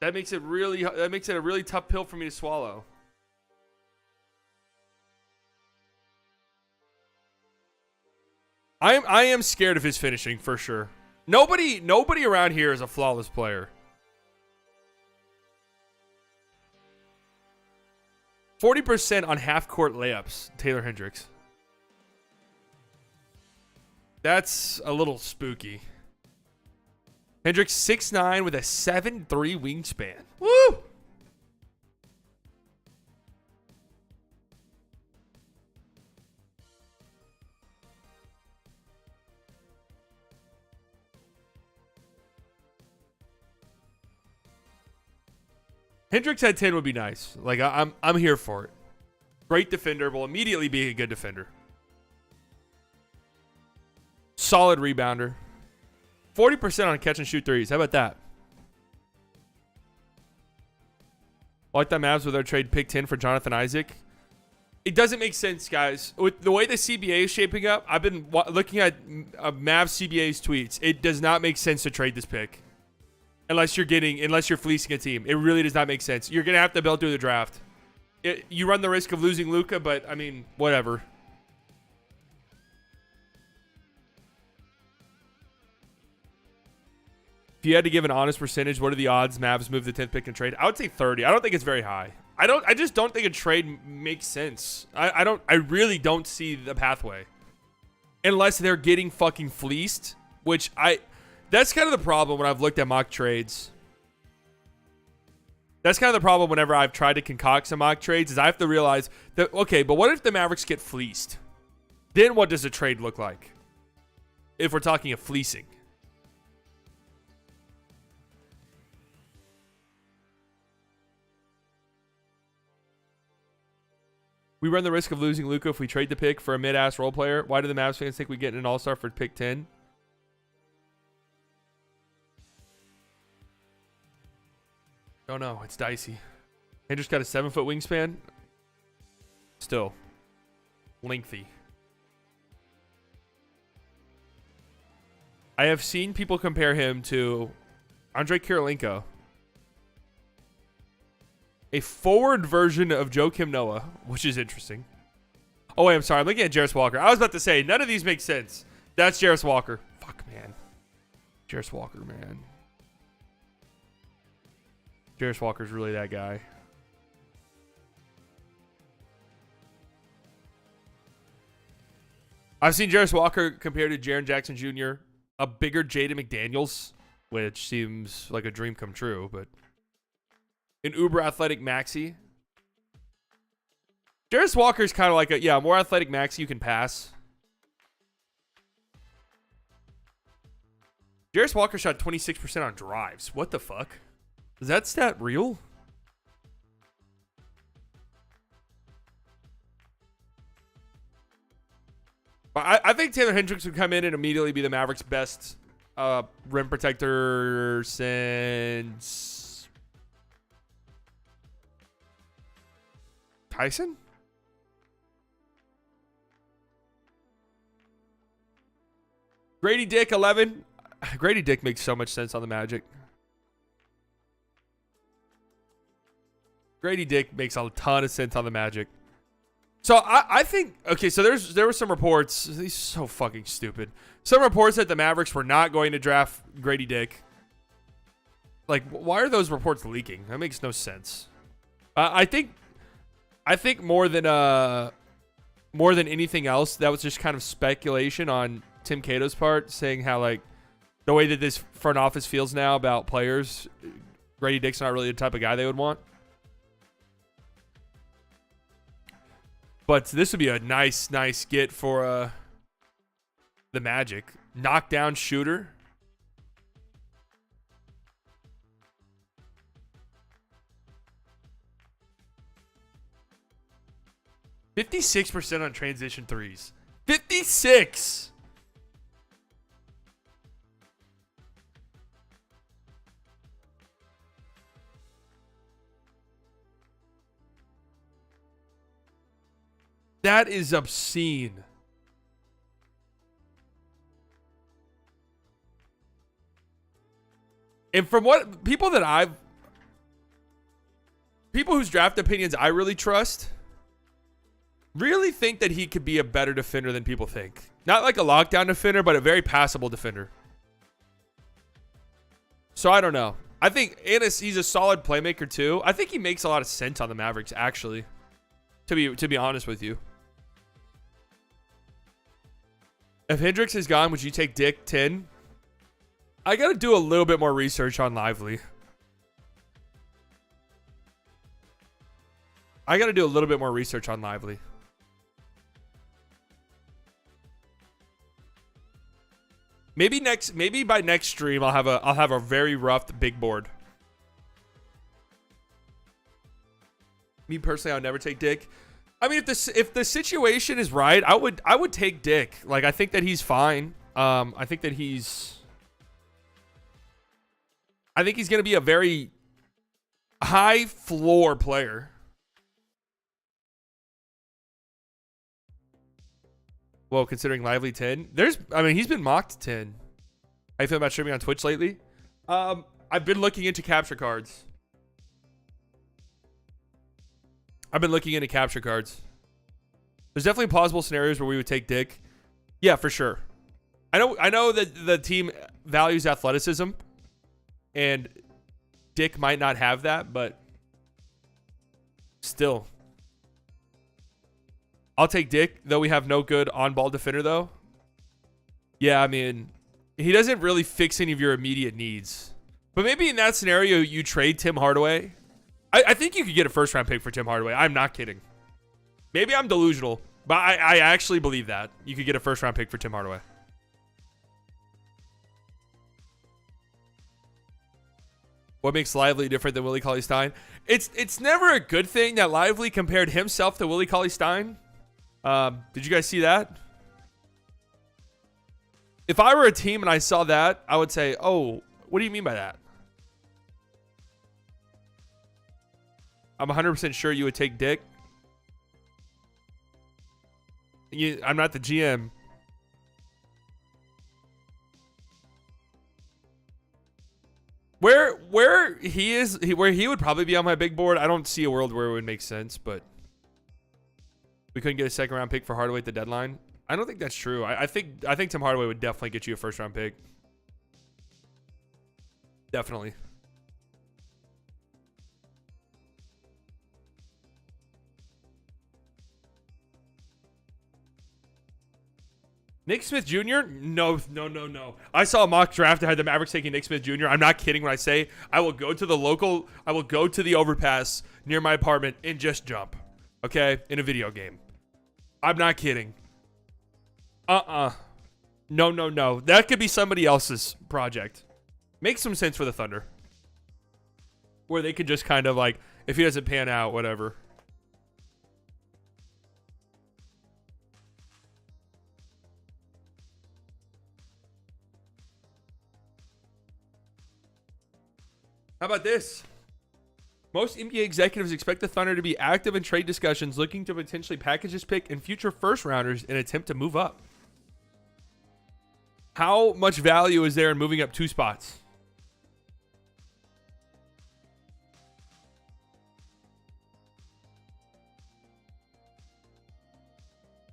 That makes it a really tough pill for me to swallow. I am scared of his finishing for sure. Nobody around here is a flawless player. 40% on half-court layups, Taylor Hendricks. That's a little spooky. Hendricks 6'9" with a 7'3" wingspan. Woo! Hendricks at 10 would be nice. Like I'm here for it. Great defender, will immediately be a good defender. Solid rebounder. 40% on catch and shoot threes. How about that? I like that Mavs with their trade pick 10 for Jonathan Isaac. It doesn't make sense, guys. With the way the CBA is shaping up, I've been looking at Mavs CBA's tweets. It does not make sense to trade this pick. Unless you're fleecing a team. It really does not make sense. You're going to have to build through the draft. You run the risk of losing Luka, but, I mean, whatever. If you had to give an honest percentage, what are the odds Mavs move the 10th pick and trade? I would say 30. I don't think it's very high. I just don't think a trade makes sense. I really don't see the pathway. Unless they're getting fucking fleeced, which that's kind of the problem when I've looked at mock trades. That's kind of the problem whenever I've tried to concoct some mock trades is I have to realize that, okay, but what if the Mavericks get fleeced? Then what does a trade look like? If we're talking of fleecing. We run the risk of losing Luka if we trade the pick for a mid-ass role player. Why do the Mavs fans think we get an all-star for pick 10? Don't know. It's dicey. Hendricks got a 7-foot wingspan. Still. Lengthy. I have seen people compare him to Andrei Kirilenko. A forward version of Joakim Noah, which is interesting. Oh, wait, I'm sorry. I'm looking at Jarris Walker. I was about to say, none of these make sense. That's Jarris Walker. Fuck, man. Jarris Walker, man. Jarris Walker's really that guy. I've seen Jarris Walker compared to Jaren Jackson Jr., a bigger Jaden McDaniels, which seems like a dream come true, but an uber athletic maxi. Jarris Walker's kind of like a more athletic maxi you can pass. Jarris Walker shot 26% on drives. What the fuck? Is that stat real? I think Taylor Hendricks would come in and immediately be the Mavericks' best rim protector since Tyson? Grady Dick, 11. Grady Dick makes so much sense on the Magic. Grady Dick makes a ton of sense on the Magic. So I think okay. So there were some reports. These are so fucking stupid. Some reports that the Mavericks were not going to draft Grady Dick. Like, why are those reports leaking? That makes no sense. I think more than anything else, that was just kind of speculation on Tim Cato's part, saying how like the way that this front office feels now about players, Grady Dick's not really the type of guy they would want. But this would be a nice get for the Magic. Knockdown shooter. %56 on transition threes. 56. That is obscene. And from what people whose draft opinions I really trust, really think that he could be a better defender than people think. Not like a lockdown defender, but a very passable defender. So I don't know. I think he's a solid playmaker too. I think he makes a lot of sense on the Mavericks, actually. To be honest with you. If Hendricks is gone, would you take Dick 10? I got to do a little bit more research on Lively. Maybe by next stream I'll have a very rough big board. Me personally, I would never take Dick. I mean, if the situation is right, I would take Dick. Like, I think that he's fine. I think he's going to be a very high floor player. Well, considering Lively 10, he's been mocked 10. How you feel about streaming on Twitch lately? I've been looking into capture cards. There's definitely plausible scenarios where we would take Dick. Yeah, for sure. I know that the team values athleticism, and Dick might not have that, but still. I'll take Dick, though we have no good on-ball defender, though. Yeah, I mean, he doesn't really fix any of your immediate needs. But maybe in that scenario, you trade Tim Hardaway. I think you could get a first-round pick for Tim Hardaway. I'm not kidding. Maybe I'm delusional, but I actually believe that. You could get a first-round pick for Tim Hardaway. What makes Lively different than Willie Cauley-Stein? It's never a good thing that Lively compared himself to Willie Cauley-Stein. Did you guys see that? If I were a team and I saw that, I would say, oh, what do you mean by that? I'm 100% sure you would take Dick. I'm not the GM. Where he would probably be on my big board, I don't see a world where it would make sense, but we couldn't get a second round pick for Hardaway at the deadline. I don't think that's true. I think Tim Hardaway would definitely get you a first round pick. Definitely. Nick Smith Jr.? No. I saw a mock draft that had the Mavericks taking Nick Smith Jr. I'm not kidding when I say I will go to the overpass near my apartment and just jump. Okay? In a video game. I'm not kidding. No. That could be somebody else's project. Makes some sense for the Thunder. Where they could just kind of like, if he doesn't pan out, whatever. How about this? Most NBA executives expect the Thunder to be active in trade discussions, looking to potentially package this pick and future first-rounders in an attempt to move up. How much value is there in moving up 2 spots?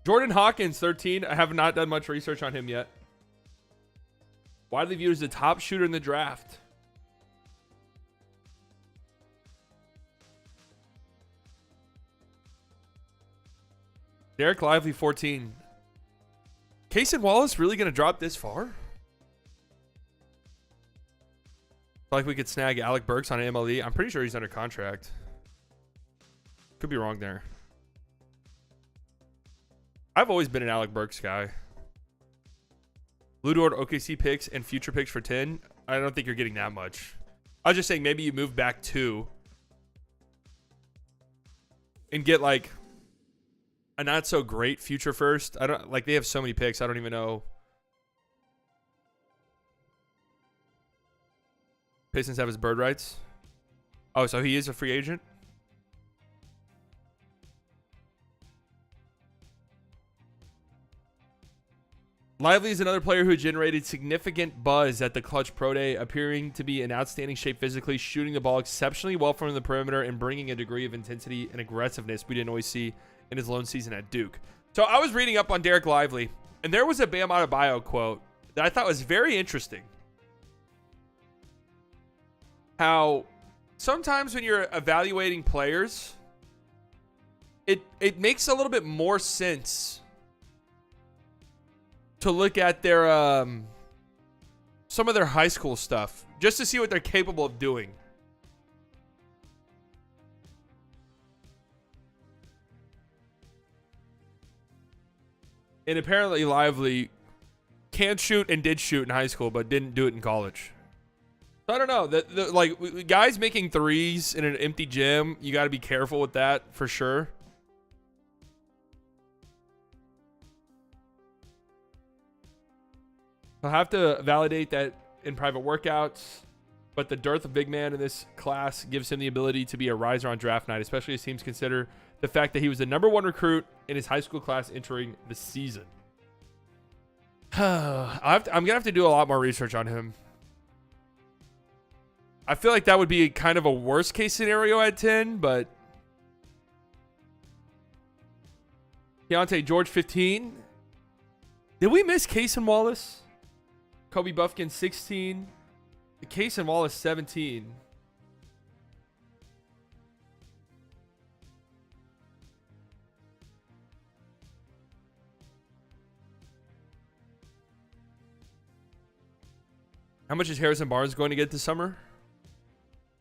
Jordan Hawkins, 13. I have not done much research on him yet. Widely viewed as the top shooter in the draft. Derek Lively, 14. Cason Wallace really going to drop this far? Feel like we could snag Alec Burks on MLE. I'm pretty sure he's under contract. Could be wrong there. I've always been an Alec Burks guy. Ludort OKC picks and future picks for 10. I don't think you're getting that much. I was just saying maybe you move back 2 and get like a not so great future first. I don't like they have so many picks. I don't even know. Pistons have his bird rights. Oh, so he is a free agent? Lively is another player who generated significant buzz at the Clutch Pro Day, appearing to be in outstanding shape physically, shooting the ball exceptionally well from the perimeter, and bringing a degree of intensity and aggressiveness we didn't always see in his lone season at Duke. So I was reading up on Derek Lively, and there was a Bam Adebayo quote that I thought was very interesting. How sometimes when you're evaluating players, it makes a little bit more sense to look at their some of their high school stuff just to see what they're capable of doing. And apparently Lively can shoot and did shoot in high school, but didn't do it in college. So I don't know. Like guys making threes in an empty gym, you got to be careful with that for sure. I'll have to validate that in private workouts, but the dearth of big man in this class gives him the ability to be a riser on draft night, especially as teams consider the fact that he was the #1 recruit in his high school class entering the season. I'm going to have to do a lot more research on him. I feel like that would be kind of a worst case scenario at 10, but Keontae George, 15. Did we miss Cason Wallace? Kobe Buffkin, 16. Cason Wallace, 17. How much is Harrison Barnes going to get this summer?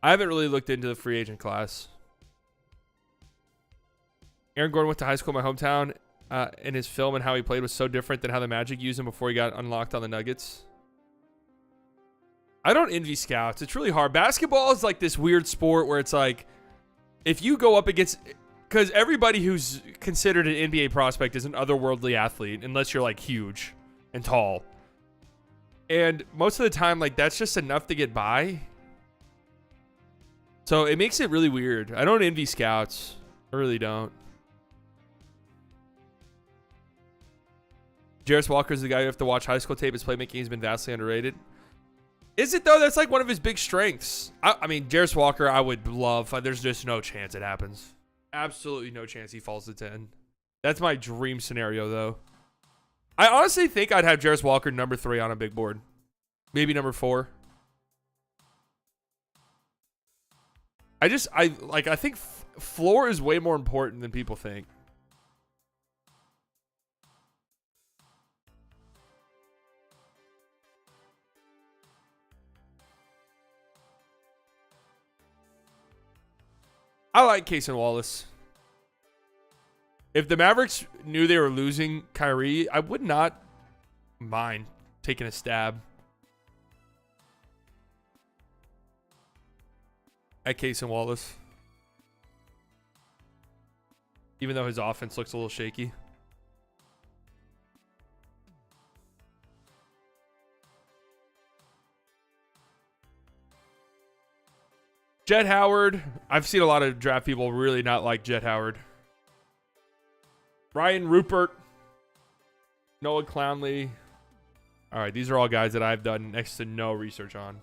I haven't really looked into the free agent class. Aaron Gordon went to high school in my hometown, and his film and how he played was so different than how the Magic used him before he got unlocked on the Nuggets. I don't envy scouts. It's really hard. Basketball is like this weird sport where it's like, if you go up against, because everybody who's considered an NBA prospect is an otherworldly athlete, unless you're like huge and tall. And most of the time, like that's just enough to get by. So it makes it really weird. I don't envy scouts. I really don't. Jarris Walker is the guy you have to watch high school tape. His playmaking has been vastly underrated. Is it though? That's like one of his big strengths. I mean, Jarris Walker, I would love. There's just no chance it happens. Absolutely no chance he falls to 10. That's my dream scenario, though. I honestly think I'd have Jarris Walker #3 on a big board. Maybe #4. I think floor is way more important than people think. I like Cason Wallace. If the Mavericks knew they were losing Kyrie, I would not mind taking a stab at Cason Wallace. Even though his offense looks a little shaky. Jet Howard. I've seen a lot of draft people really not like Jet Howard. Ryan Rupert. Noah Clowney. All right, these are all guys that I've done next to no research on.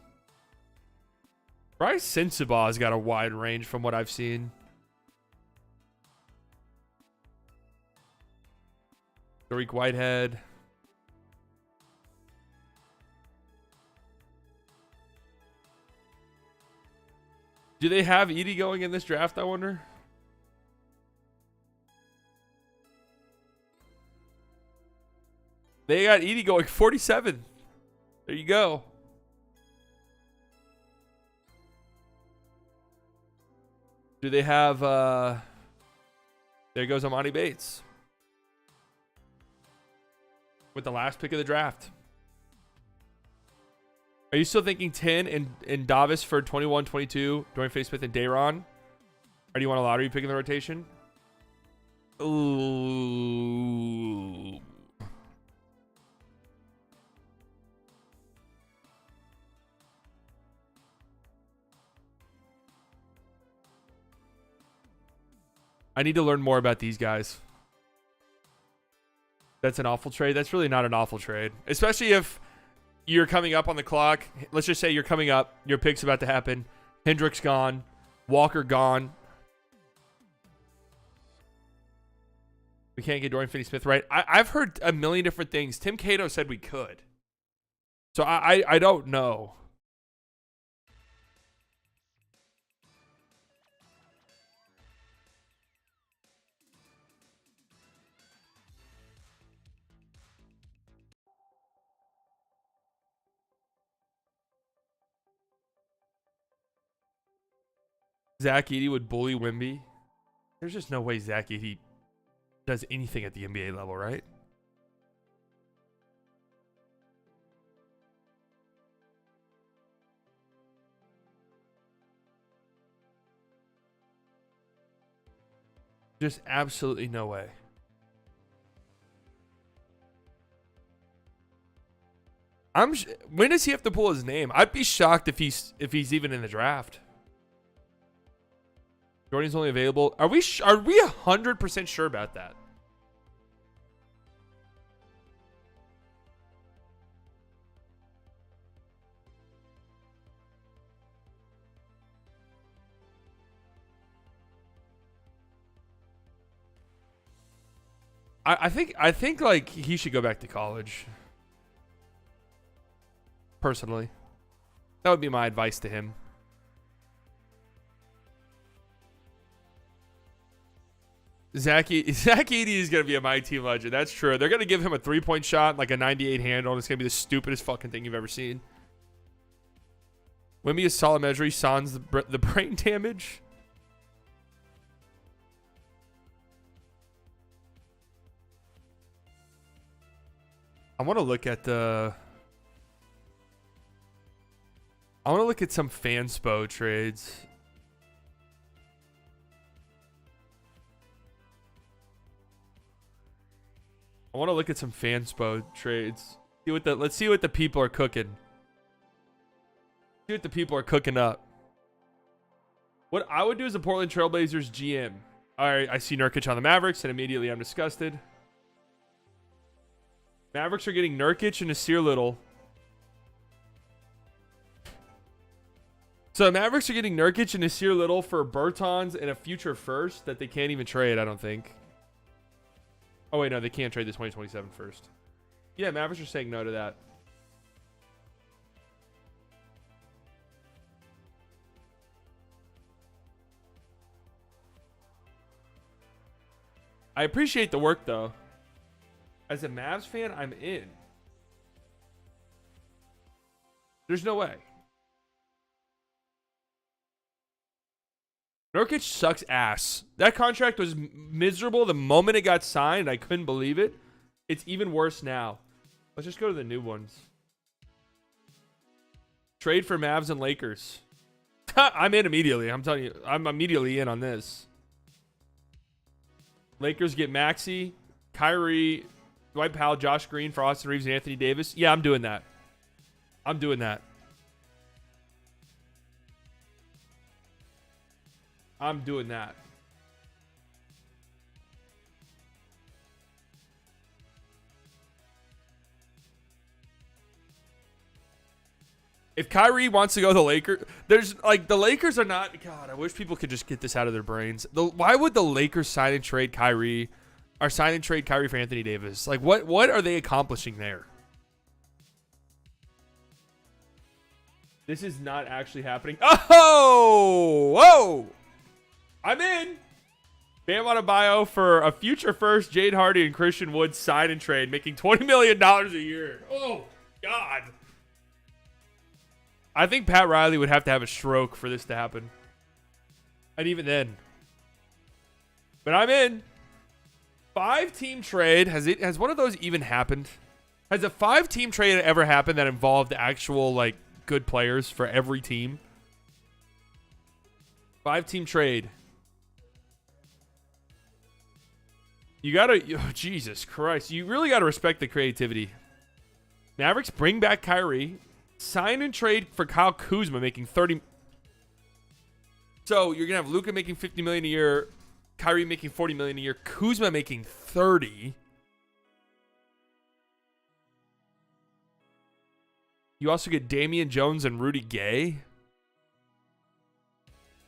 Bryce Sensabaugh has got a wide range from what I've seen. Tariq Whitehead. Do they have Edie going in this draft, I wonder? They got Edie going 47. There you go. Do they have there goes Amani Bates with the last pick of the draft. Are you still thinking 10 and Davis for 21, 22, Dorian Finney-Smith and Day'Ron? Or do you want a lottery pick in the rotation? Ooh. I need to learn more about these guys. That's an awful trade. That's really not an awful trade. Especially if you're coming up on the clock. Let's just say you're coming up. Your pick's about to happen. Hendricks gone. Walker gone. We can't get Dorian Finney-Smith right. I've heard a million different things. Tim Cato said we could. So I don't know. Zach Edey would bully Wemby. There's just no way Zach Edey does anything at the NBA level, right? Just absolutely no way. When does he have to pull his name? I'd be shocked if he's even in the draft. Jordan's only available. Are we 100% sure about that? I think like he should go back to college. Personally, that would be my advice to him. Zach Edey is going to be a my team legend. That's true. They're going to give him a 3-point shot, like a 98 handle, and it's going to be the stupidest fucking thing you've ever seen. Wemby is solid measure. He sans the brain damage. I want to look at some fanspo trades. I want to look at some fanspo trades. Let's see what the people are cooking. See what the people are cooking up. What I would do as a Portland Trailblazers GM. All right, I see Nurkic on the Mavericks, and immediately I'm disgusted. Mavericks are getting Nurkic and Nasir Little. So the Mavericks are getting Nurkic and Nasir Little for Bertans and a future first that they can't even trade, I don't think. Oh, wait, no, they can't trade the 2027 first. Yeah, Mavericks are saying no to that. I appreciate the work, though. As a Mavs fan, I'm in. There's no way. Nurkic sucks ass. That contract was miserable the moment it got signed. I couldn't believe it. It's even worse now. Let's just go to the new ones. Trade for Mavs and Lakers. I'm in immediately. I'm telling you. I'm immediately in on this. Lakers get Maxey, Kyrie, Dwight Powell, Josh Green for Austin Reeves and Anthony Davis. Yeah, I'm doing that. I'm doing that. I'm doing that. If Kyrie wants to go to the Lakers, there's like the Lakers are not. God, I wish people could just get this out of their brains. Why would the Lakers sign and trade Kyrie are sign and trade Kyrie for Anthony Davis. Like, what are they accomplishing there? This is not actually happening. Oh, whoa! I'm in. Bam Adebayo for a future first, Jade Hardy and Christian Wood sign and trade, making $20 million a year. Oh, God. I think Pat Riley would have to have a stroke for this to happen. And even then. But I'm in. 5-team trade. Has one of those even happened? Has a 5-team trade ever happened that involved actual, like, good players for every team? 5-team trade. You gotta, oh, Jesus Christ. You really gotta respect the creativity. Mavericks bring back Kyrie. Sign and trade for Kyle Kuzma making 30. So you're gonna have Luka making $50 million a year, Kyrie making $40 million a year, Kuzma making 30. You also get Damian Jones and Rudy Gay.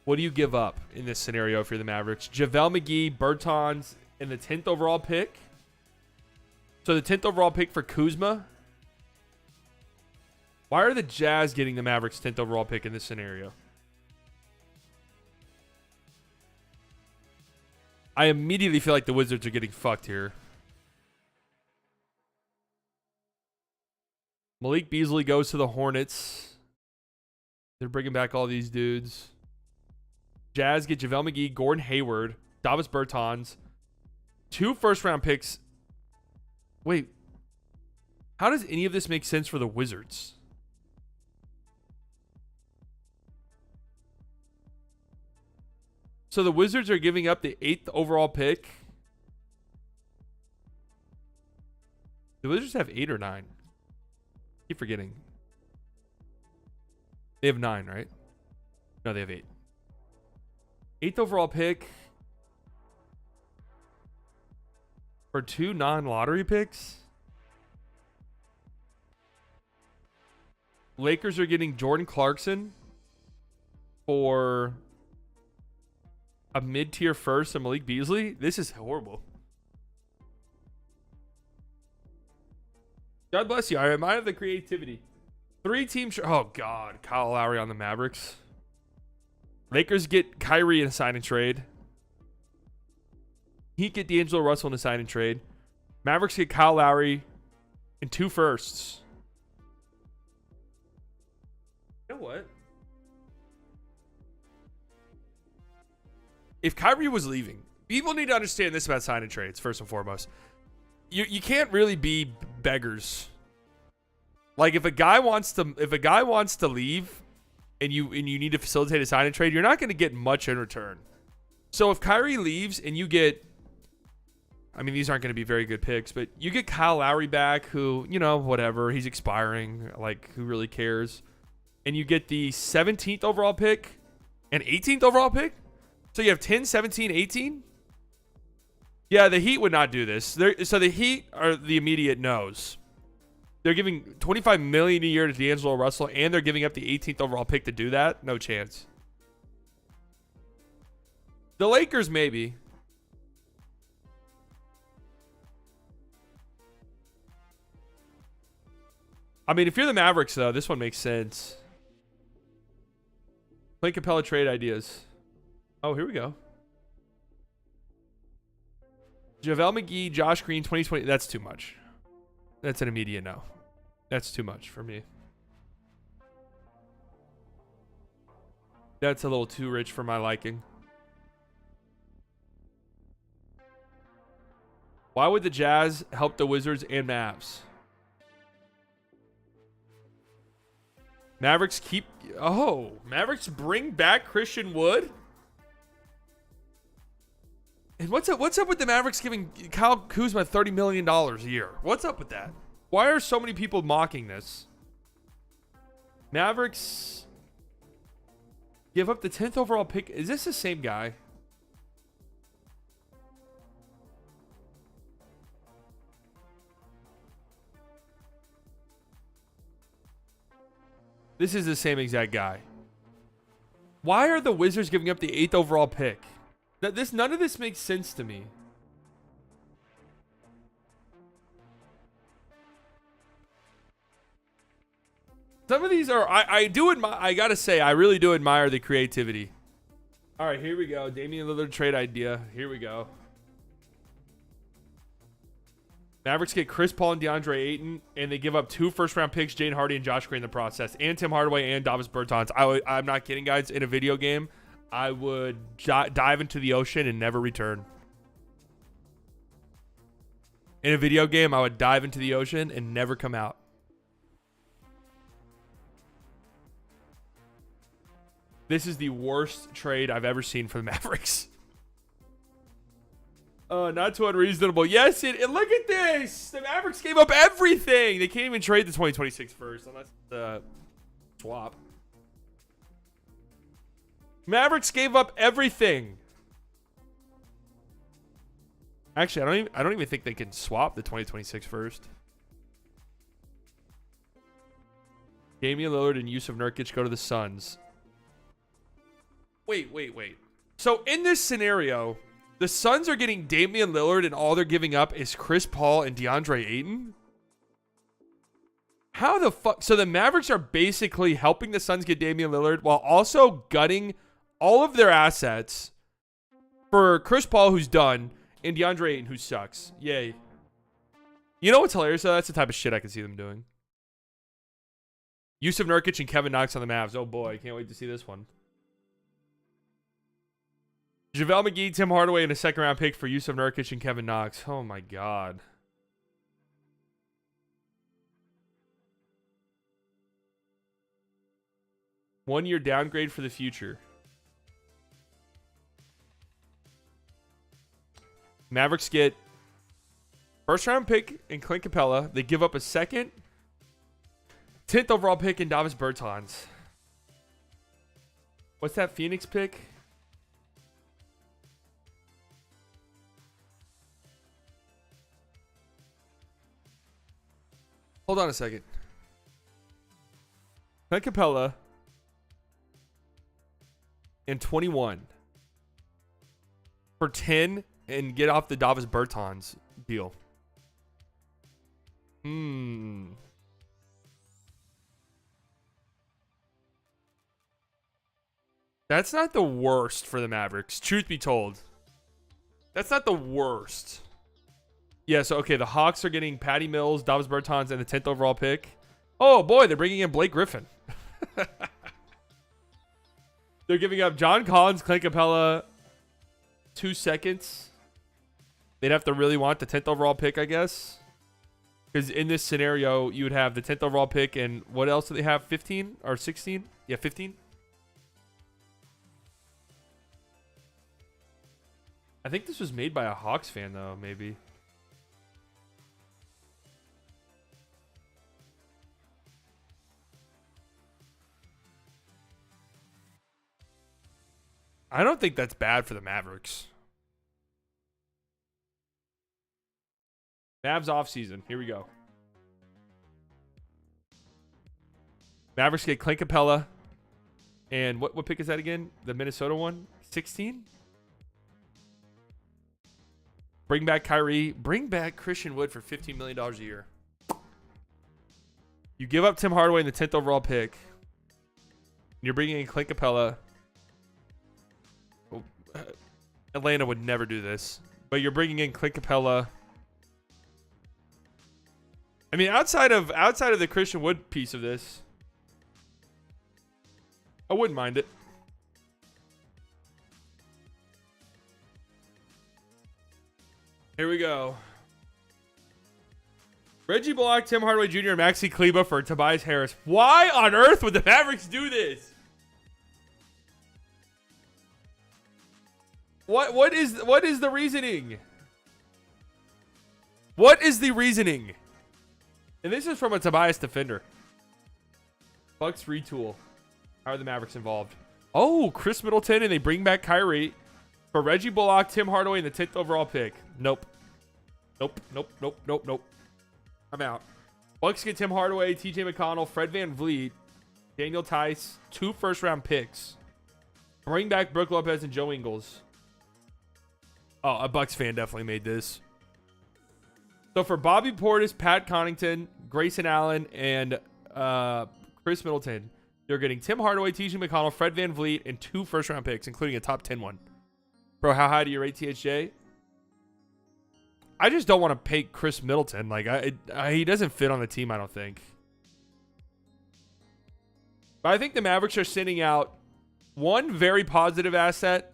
What do you give up in this scenario if you're the Mavericks? JaVale McGee, Bertans, and the 10th overall pick. So the 10th overall pick for Kuzma. Why are the Jazz getting the Mavericks 10th overall pick in this scenario? I immediately feel like the Wizards are getting fucked here. Malik Beasley goes to the Hornets. They're bringing back all these dudes. Jazz get JaVale McGee, Gordon Hayward, Davis Bertans, 2 first-round picks. Wait. How does any of this make sense for the Wizards? So the Wizards are giving up the 8th overall pick. The Wizards have 8 or 9. Keep forgetting. They have 9, right? No, they have 8. 8th overall pick for 2 non-lottery picks. Lakers are getting Jordan Clarkson for a mid-tier first and Malik Beasley. This is horrible. God bless you. I admire the creativity. 3-team. Oh, God. Kyle Lowry on the Mavericks. Lakers get Kyrie in a sign and trade. Heat get D'Angelo Russell in a sign and trade. Mavericks get Kyle Lowry and 2 firsts. You know what? If Kyrie was leaving, people need to understand this about sign and trades, first and foremost. You can't really be beggars. Like if a guy wants to leave and you need to facilitate a sign and trade, you're not going to get much in return. So if Kyrie leaves and you get, I mean, these aren't going to be very good picks, but you get Kyle Lowry back, who, you know, whatever, he's expiring, like, who really cares? And you get the 17th overall pick and 18th overall pick. So you have 10, 17, 18? Yeah, the Heat would not do this. So the Heat are the immediate no's. They're giving $25 million a year to D'Angelo Russell, and they're giving up the 18th overall pick to do that? No chance. The Lakers, maybe. I mean, if you're the Mavericks, though, this one makes sense. Clint Capella trade ideas. Oh, here we go. JaVale McGee, Josh Green, 2020. That's too much. That's an immediate no. That's too much for me. That's a little too rich for my liking. Why would the Jazz help the Wizards and Mavs? Mavericks keep... Oh, Mavericks bring back Christian Wood? And what's up with the Mavericks giving Kyle Kuzma $30 million a year? What's up with that? Why are so many people mocking this? Mavericks give up the 10th overall pick. Is this the same guy? This is the same exact guy. Why are the Wizards giving up the 8th overall pick? None of this makes sense to me. Some of these are I do admire. I gotta say, I really do admire the creativity. All right, here we go. Damian Lillard trade idea. Here we go. Mavericks get Chris Paul and DeAndre Ayton, and they give up 2 first-round picks, Jaden Hardy and Josh Gray in the process, and Tim Hardaway and Davis Bertans. I'm not kidding, guys. In a video game, I would dive into the ocean and never return. In a video game, I would dive into the ocean and never come out. This is the worst trade I've ever seen for the Mavericks. Not too unreasonable. Yes, and look at this. The Mavericks gave up everything. They can't even trade the 2026 first unless the swap. Mavericks gave up everything. Actually, I don't even think they can swap the 2026 first. Damian Lillard and Yusuf Nurkic go to the Suns. Wait. So in this scenario, the Suns are getting Damian Lillard and all they're giving up is Chris Paul and DeAndre Ayton? How the fuck? So the Mavericks are basically helping the Suns get Damian Lillard while also gutting all of their assets for Chris Paul, who's done, and DeAndre Ayton, who sucks. Yay. You know what's hilarious, though? That's the type of shit I can see them doing. Yusuf Nurkic and Kevin Knox on the Mavs. Oh, boy. Can't wait to see this one. JaVale McGee, Tim Hardaway, and a second-round pick for Yusuf Nurkic and Kevin Knox. Oh, my God. One-year downgrade for the future. Mavericks get first-round pick in Clint Capella. They give up a second, 10th overall pick in Davis Bertans. What's that Phoenix pick? Hold on a second. Clint Capella and 21 for 10 and get off the Davis Bertans deal. That's not the worst for the Mavericks, truth be told. That's not the worst. Yeah, so, okay, the Hawks are getting Patty Mills, Davis Bertans, and the 10th overall pick. Oh, boy, they're bringing in Blake Griffin. They're giving up John Collins, Clint Capella, 2 seconds. They'd have to really want the 10th overall pick, I guess. Because in this scenario, you would have the 10th overall pick, and what else do they have? 15 or 16? Yeah, 15. I think this was made by a Hawks fan, though, maybe. I don't think that's bad for the Mavericks. Mavs offseason. Here we go. Mavericks get Clint Capella. And what pick is that again? The Minnesota one? 16? Bring back Kyrie. Bring back Christian Wood for $15 million a year. You give up Tim Hardaway in the 10th overall pick. You're bringing in Clint Capella. Atlanta would never do this. But you're bringing in Clint Capella. I mean, outside of the Christian Wood piece of this, I wouldn't mind it. Here we go. Reggie Bullock, Tim Hardaway Jr., and Maxi Kleber for Tobias Harris. Why on earth would the Mavericks do this? What is the reasoning? What is the reasoning? And this is from a Tobias defender. Bucks retool. How are the Mavericks involved? Oh, Chris Middleton, and they bring back Kyrie for Reggie Bullock, Tim Hardaway, and the 10th overall pick. Nope. Nope. I'm out. Bucks get Tim Hardaway, TJ McConnell, Fred VanVleet, Daniel Tice, 2 first-round picks. Bring back Brook Lopez and Joe Ingles. Oh, a Bucks fan definitely made this. So for Bobby Portis, Pat Connaughton, Grayson Allen, and Chris Middleton. You're getting Tim Hardaway, TJ McConnell, Fred VanVleet, and 2 first-round picks, including a top 10 one. Bro, how high do you rate THJ? I just don't want to pay Chris Middleton. Like, he doesn't fit on the team, I don't think. But I think the Mavericks are sending out one very positive asset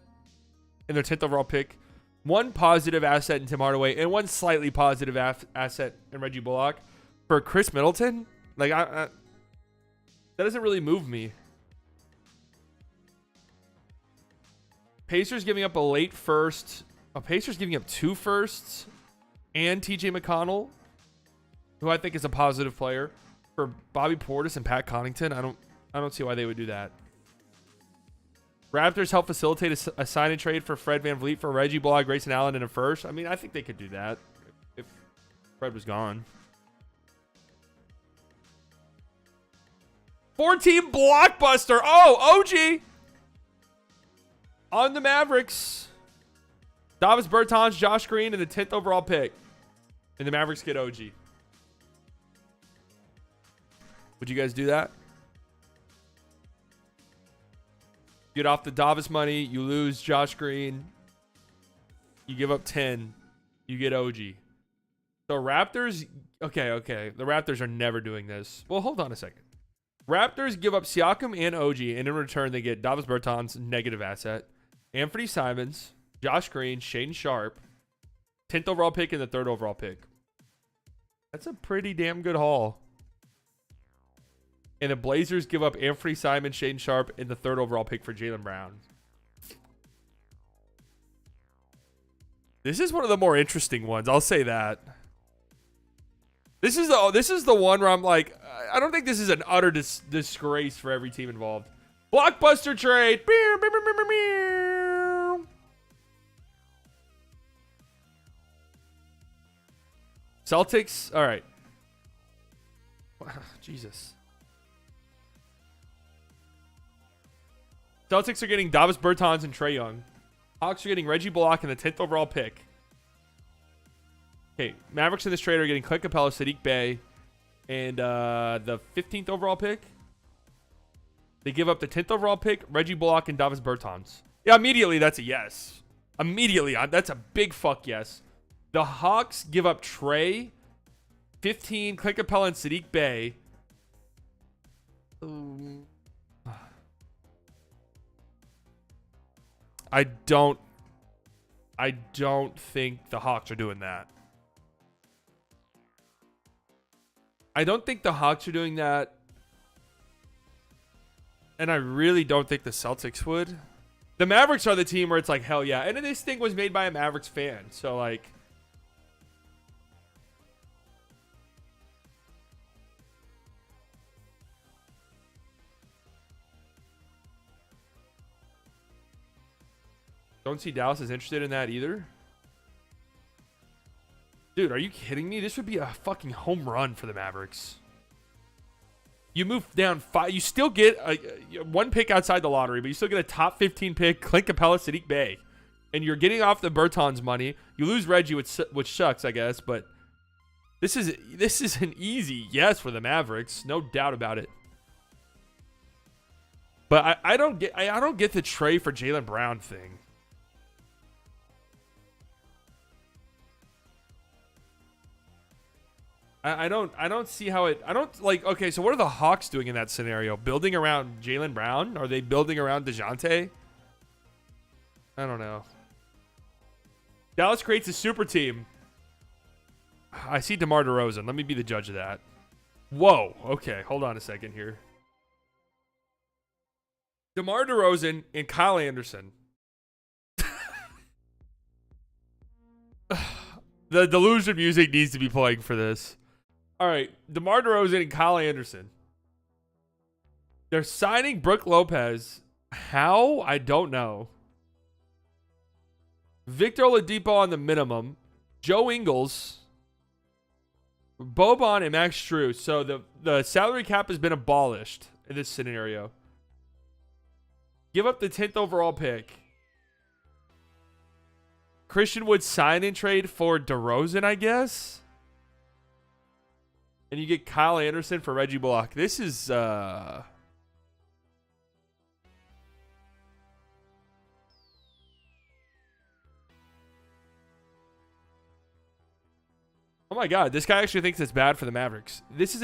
in their 10th overall pick, one positive asset in Tim Hardaway, and one slightly positive asset in Reggie Bullock for Chris Middleton. Like, that doesn't really move me. Pacers giving up a late first. Pacers giving up 2 firsts and TJ McConnell, who I think is a positive player, for Bobby Portis and Pat Connaughton. I don't see why they would do that. Raptors help facilitate a sign and trade for Fred VanVleet for Reggie Bullock, Grayson Allen, and a first. I mean, I think they could do that if Fred was gone. 4-team blockbuster. Oh, OG on the Mavericks. Davis Bertans, Josh Green, and the 10th overall pick. And the Mavericks get OG. Would you guys do that? Get off the Davis money. You lose Josh Green. You give up 10. You get OG. So Raptors. Okay. The Raptors are never doing this. Well, hold on a second. Raptors give up Siakam and OG, and in return, they get Davis Bertans, negative asset, Anthony Simons, Josh Green, Shaedon Sharpe, 10th overall pick, and the 3rd overall pick. That's a pretty damn good haul. And the Blazers give up Anthony Simons, Shaedon Sharpe, and the 3rd overall pick for Jaylen Brown. This is one of the more interesting ones. I'll say that. This is the one where I'm like, I don't think this is an utter disgrace for every team involved. Blockbuster trade. Celtics. All right. Jesus. Celtics are getting Davis Bertans and Trae Young. Hawks are getting Reggie Bullock in the 10th overall pick. Okay, Mavericks in this trade are getting Clint Capella, Sadiq Bey, and the 15th overall pick. They give up the 10th overall pick, Reggie Bullock, and Davis Bertans. Yeah, immediately that's a yes. Immediately, that's a big fuck yes. The Hawks give up Trae, 15, Clint Capella, and Sadiq Bey. I don't think the Hawks are doing that. I don't think the Hawks are doing that. And I really don't think the Celtics would. The Mavericks are the team where it's like, hell yeah. And this thing was made by a Mavericks fan. So, like, don't see Dallas is interested in that either. Dude, are you kidding me? This would be a fucking home run for the Mavericks. You move down 5. You still get one pick outside the lottery, but you still get a top 15 pick, Clint Capella, Sadiq Bey. And you're getting off the Bertans money. You lose Reggie, which sucks, I guess. But this is an easy yes for the Mavericks. No doubt about it. But I don't get the trade for Jaylen Brown thing. I don't see how it. I don't like. Okay, so what are the Hawks doing in that scenario? Building around Jaylen Brown? Are they building around DeJounte? I don't know. Dallas creates a super team. I see DeMar DeRozan. Let me be the judge of that. Whoa. Okay, hold on a second here. DeMar DeRozan and Kyle Anderson. The delusion music needs to be playing for this. All right, DeMar DeRozan and Kyle Anderson. They're signing Brook Lopez. How? I don't know. Victor Oladipo on the minimum. Joe Ingles. Boban and Max Strus. So the salary cap has been abolished in this scenario. Give up the 10th overall pick. Christian Wood sign and trade for DeRozan, I guess. And you get Kyle Anderson for Reggie Bullock. This is oh my God, this guy actually thinks it's bad for the Mavericks. This is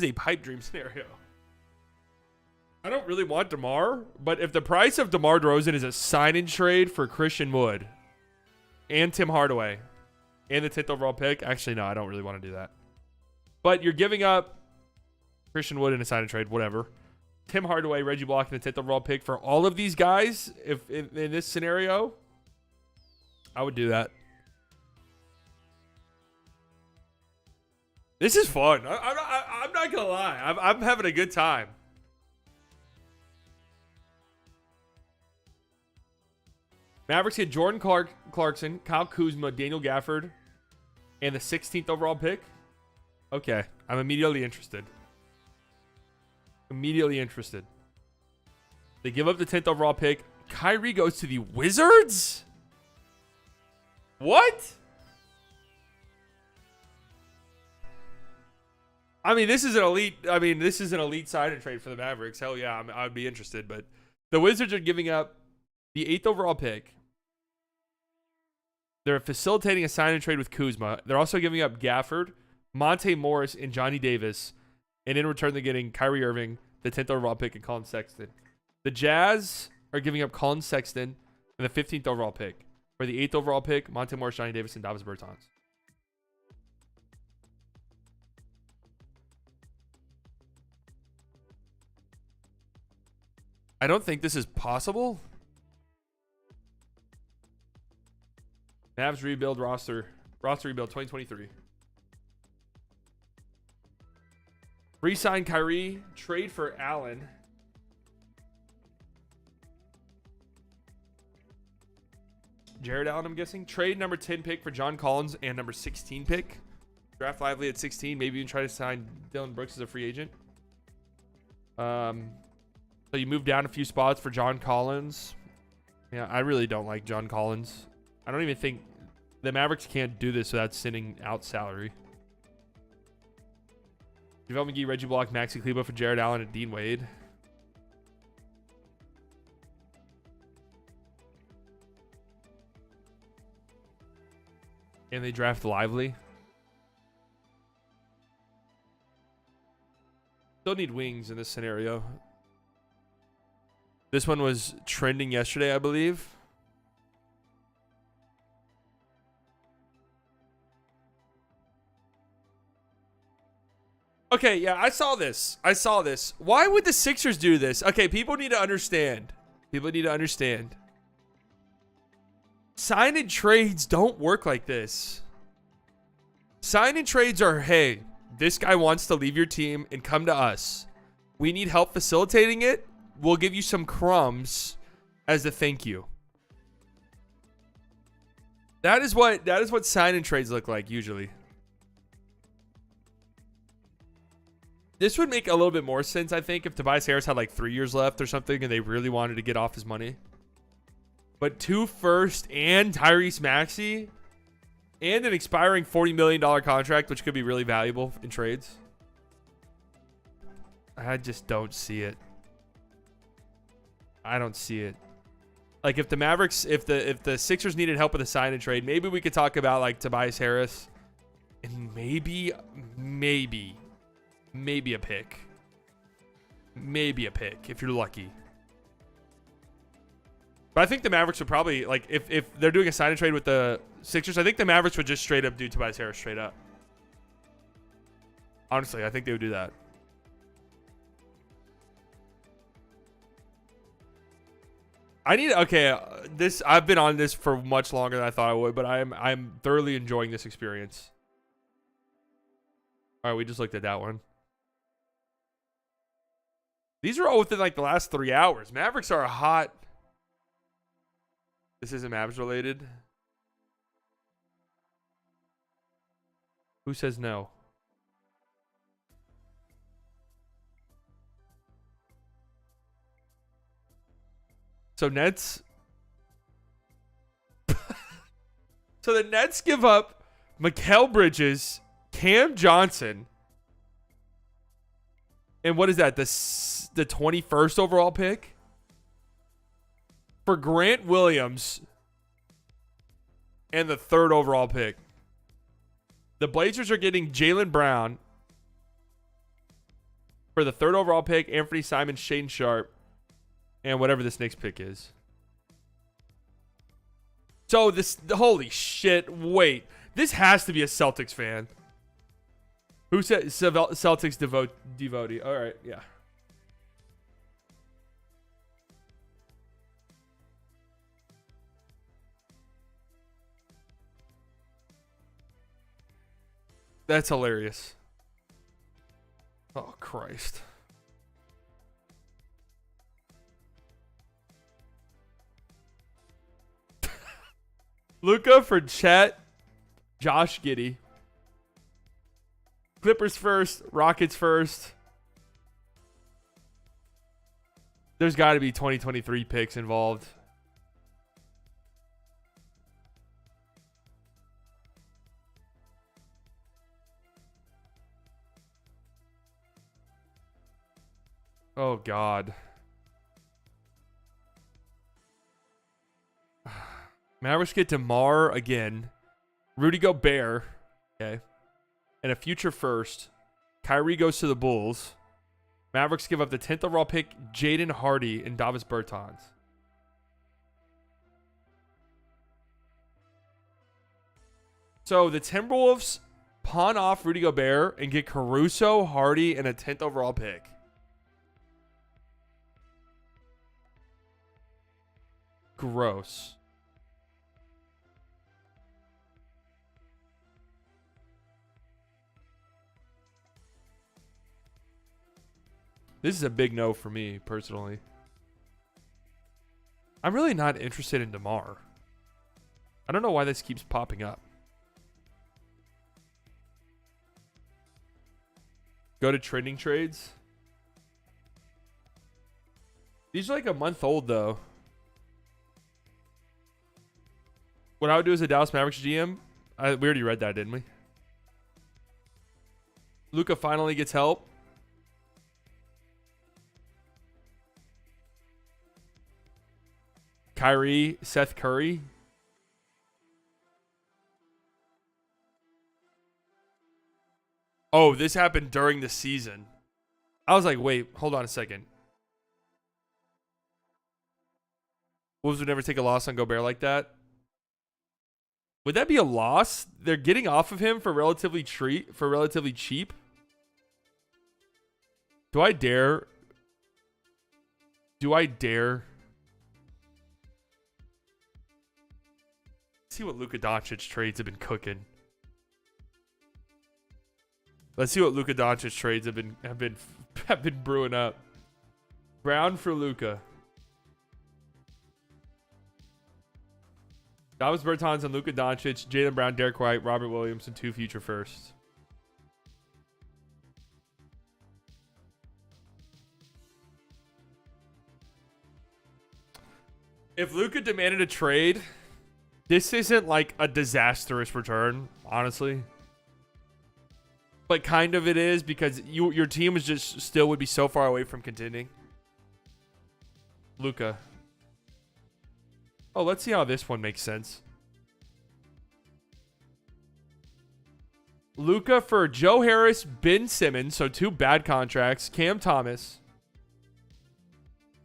a pipe dream scenario. I don't really want DeMar, but if the price of DeMar DeRozan is a sign-in trade for Christian Wood and Tim Hardaway and the 10th overall pick, actually, no, I don't really want to do that. But you're giving up Christian Wood in a sign-in trade, whatever. Tim Hardaway, Reggie Bullock, and the 10th overall pick for all of these guys, if in this scenario, I would do that. This is fun. I'm not gonna lie. I'm having a good time. Mavericks get Jordan Clarkson, Kyle Kuzma, Daniel Gafford, and the 16th overall pick. Okay, I'm immediately interested. Immediately interested. They give up the 10th overall pick. Kyrie goes to the Wizards? What? I mean, this is an elite sign-in trade for the Mavericks. Hell yeah, I'd be interested. But the Wizards are giving up the 8th overall pick. They're facilitating a sign-in trade with Kuzma. They're also giving up Gafford, Monte Morris, and Johnny Davis. And in return, they're getting Kyrie Irving, the 10th overall pick, and Colin Sexton. The Jazz are giving up Colin Sexton and the 15th overall pick. For the 8th overall pick, Monte Morris, Johnny Davis, and Davis Bertans. I don't think this is possible. Mavs rebuild roster rebuild 2023. Re-sign Kyrie, trade for Allen. Jared Allen, I'm guessing. Trade number 10 pick for John Collins and number 16 pick. Draft Lively at 16. Maybe even try to sign Dylan Brooks as a free agent. So you move down a few spots for John Collins. Yeah, I really don't like John Collins. I don't even think the Mavericks can't do this without sending out salary. JaVale McGee, Reggie Bullock, Maxi Kleber for Jared Allen and Dean Wade. And they draft Lively. Still need wings in this scenario. This one was trending yesterday, I believe. Okay, yeah, I saw this. Why would the Sixers do this? Okay, people need to understand. Sign-in trades don't work like this. Sign-in trades are, hey, this guy wants to leave your team and come to us. We need help facilitating it. We'll give you some crumbs as a thank you. That is what sign-in trades look like usually. This would make a little bit more sense, I think, if Tobias Harris had like 3 years left or something and they really wanted to get off his money. But 2 first and Tyrese Maxey and an expiring $40 million contract, which could be really valuable in trades. I just don't see it. I don't see it. Like if the Mavericks, if the Sixers needed help with a sign and trade, maybe we could talk about like Tobias Harris and maybe a pick. Maybe a pick if you're lucky. But I think the Mavericks would probably, like, if they're doing a sign and trade with the Sixers, I think the Mavericks would just straight up do Tobias Harris straight up. Honestly, I think they would do that. I've been on this for much longer than I thought I would, but I'm thoroughly enjoying this experience. All right, we just looked at that one. These are all within like the last 3 hours. Mavericks are hot. This isn't Mavs related. Who says no? So Nets. So the Nets give up Mikal Bridges, Cam Johnson, And what is that? The 21st overall pick? For Grant Williams and the 3rd overall pick. The Blazers are getting Jaylen Brown for the 3rd overall pick, Anthony Simons, Shaedon Sharpe, and whatever this next pick is. So holy shit, wait. This has to be a Celtics fan. Who said Celtics devotee? All right, yeah. That's hilarious. Oh, Christ. Luka for Chet, Josh Giddey. Clippers first, Rockets first. There's got to be 2023 picks involved. Oh, God. Mavericks get DeMar again. Rudy Gobert. Okay. And a future first. Kyrie goes to the Bulls. Mavericks give up the 10th overall pick, Jaden Hardy and Davis Bertans. So the Timberwolves pawn off Rudy Gobert and get Caruso, Hardy, and a 10th overall pick. Gross. This is a big no for me, personally. I'm really not interested in DeMar. I don't know why this keeps popping up. Go to trending trades. These are like a month old, though. What I would do as a Dallas Mavericks GM, we already read that, didn't we? Luka finally gets help. Kyrie, Seth Curry. Oh, this happened during the season. I was like, wait, hold on a second. Wolves would never take a loss on Gobert like that. Would that be a loss? They're getting off of him for relatively cheap. Do I dare? See what Luka Doncic trades have been cooking. Let's see what Luka Doncic trades have been brewing up. Brown for Luka. Davis Bertans and Luka Doncic, Jaylen Brown, Derek White, Robert Williams, and 2 future firsts. If Luka demanded a trade, this isn't like a disastrous return, honestly. But kind of it is, because your team is just still would be so far away from contending. Luka. Oh, let's see how this one makes sense. Luka for Joe Harris, Ben Simmons, so 2 bad contracts. Cam Thomas.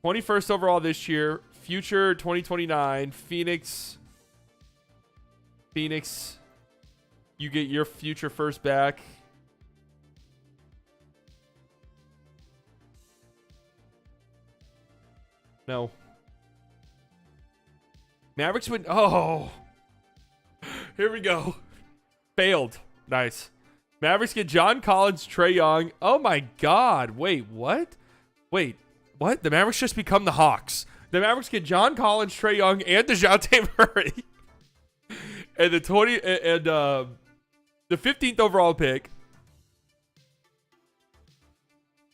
21st overall this year. Future 2029. Phoenix. You get your future first back. No. Mavericks would... Oh. Here we go. Failed. Nice. Mavericks get John Collins, Trae Young. Oh, my God. Wait, what? Wait, what? The Mavericks just become the Hawks. The Mavericks get John Collins, Trae Young, and DeJounte Murray. And the 15th overall pick.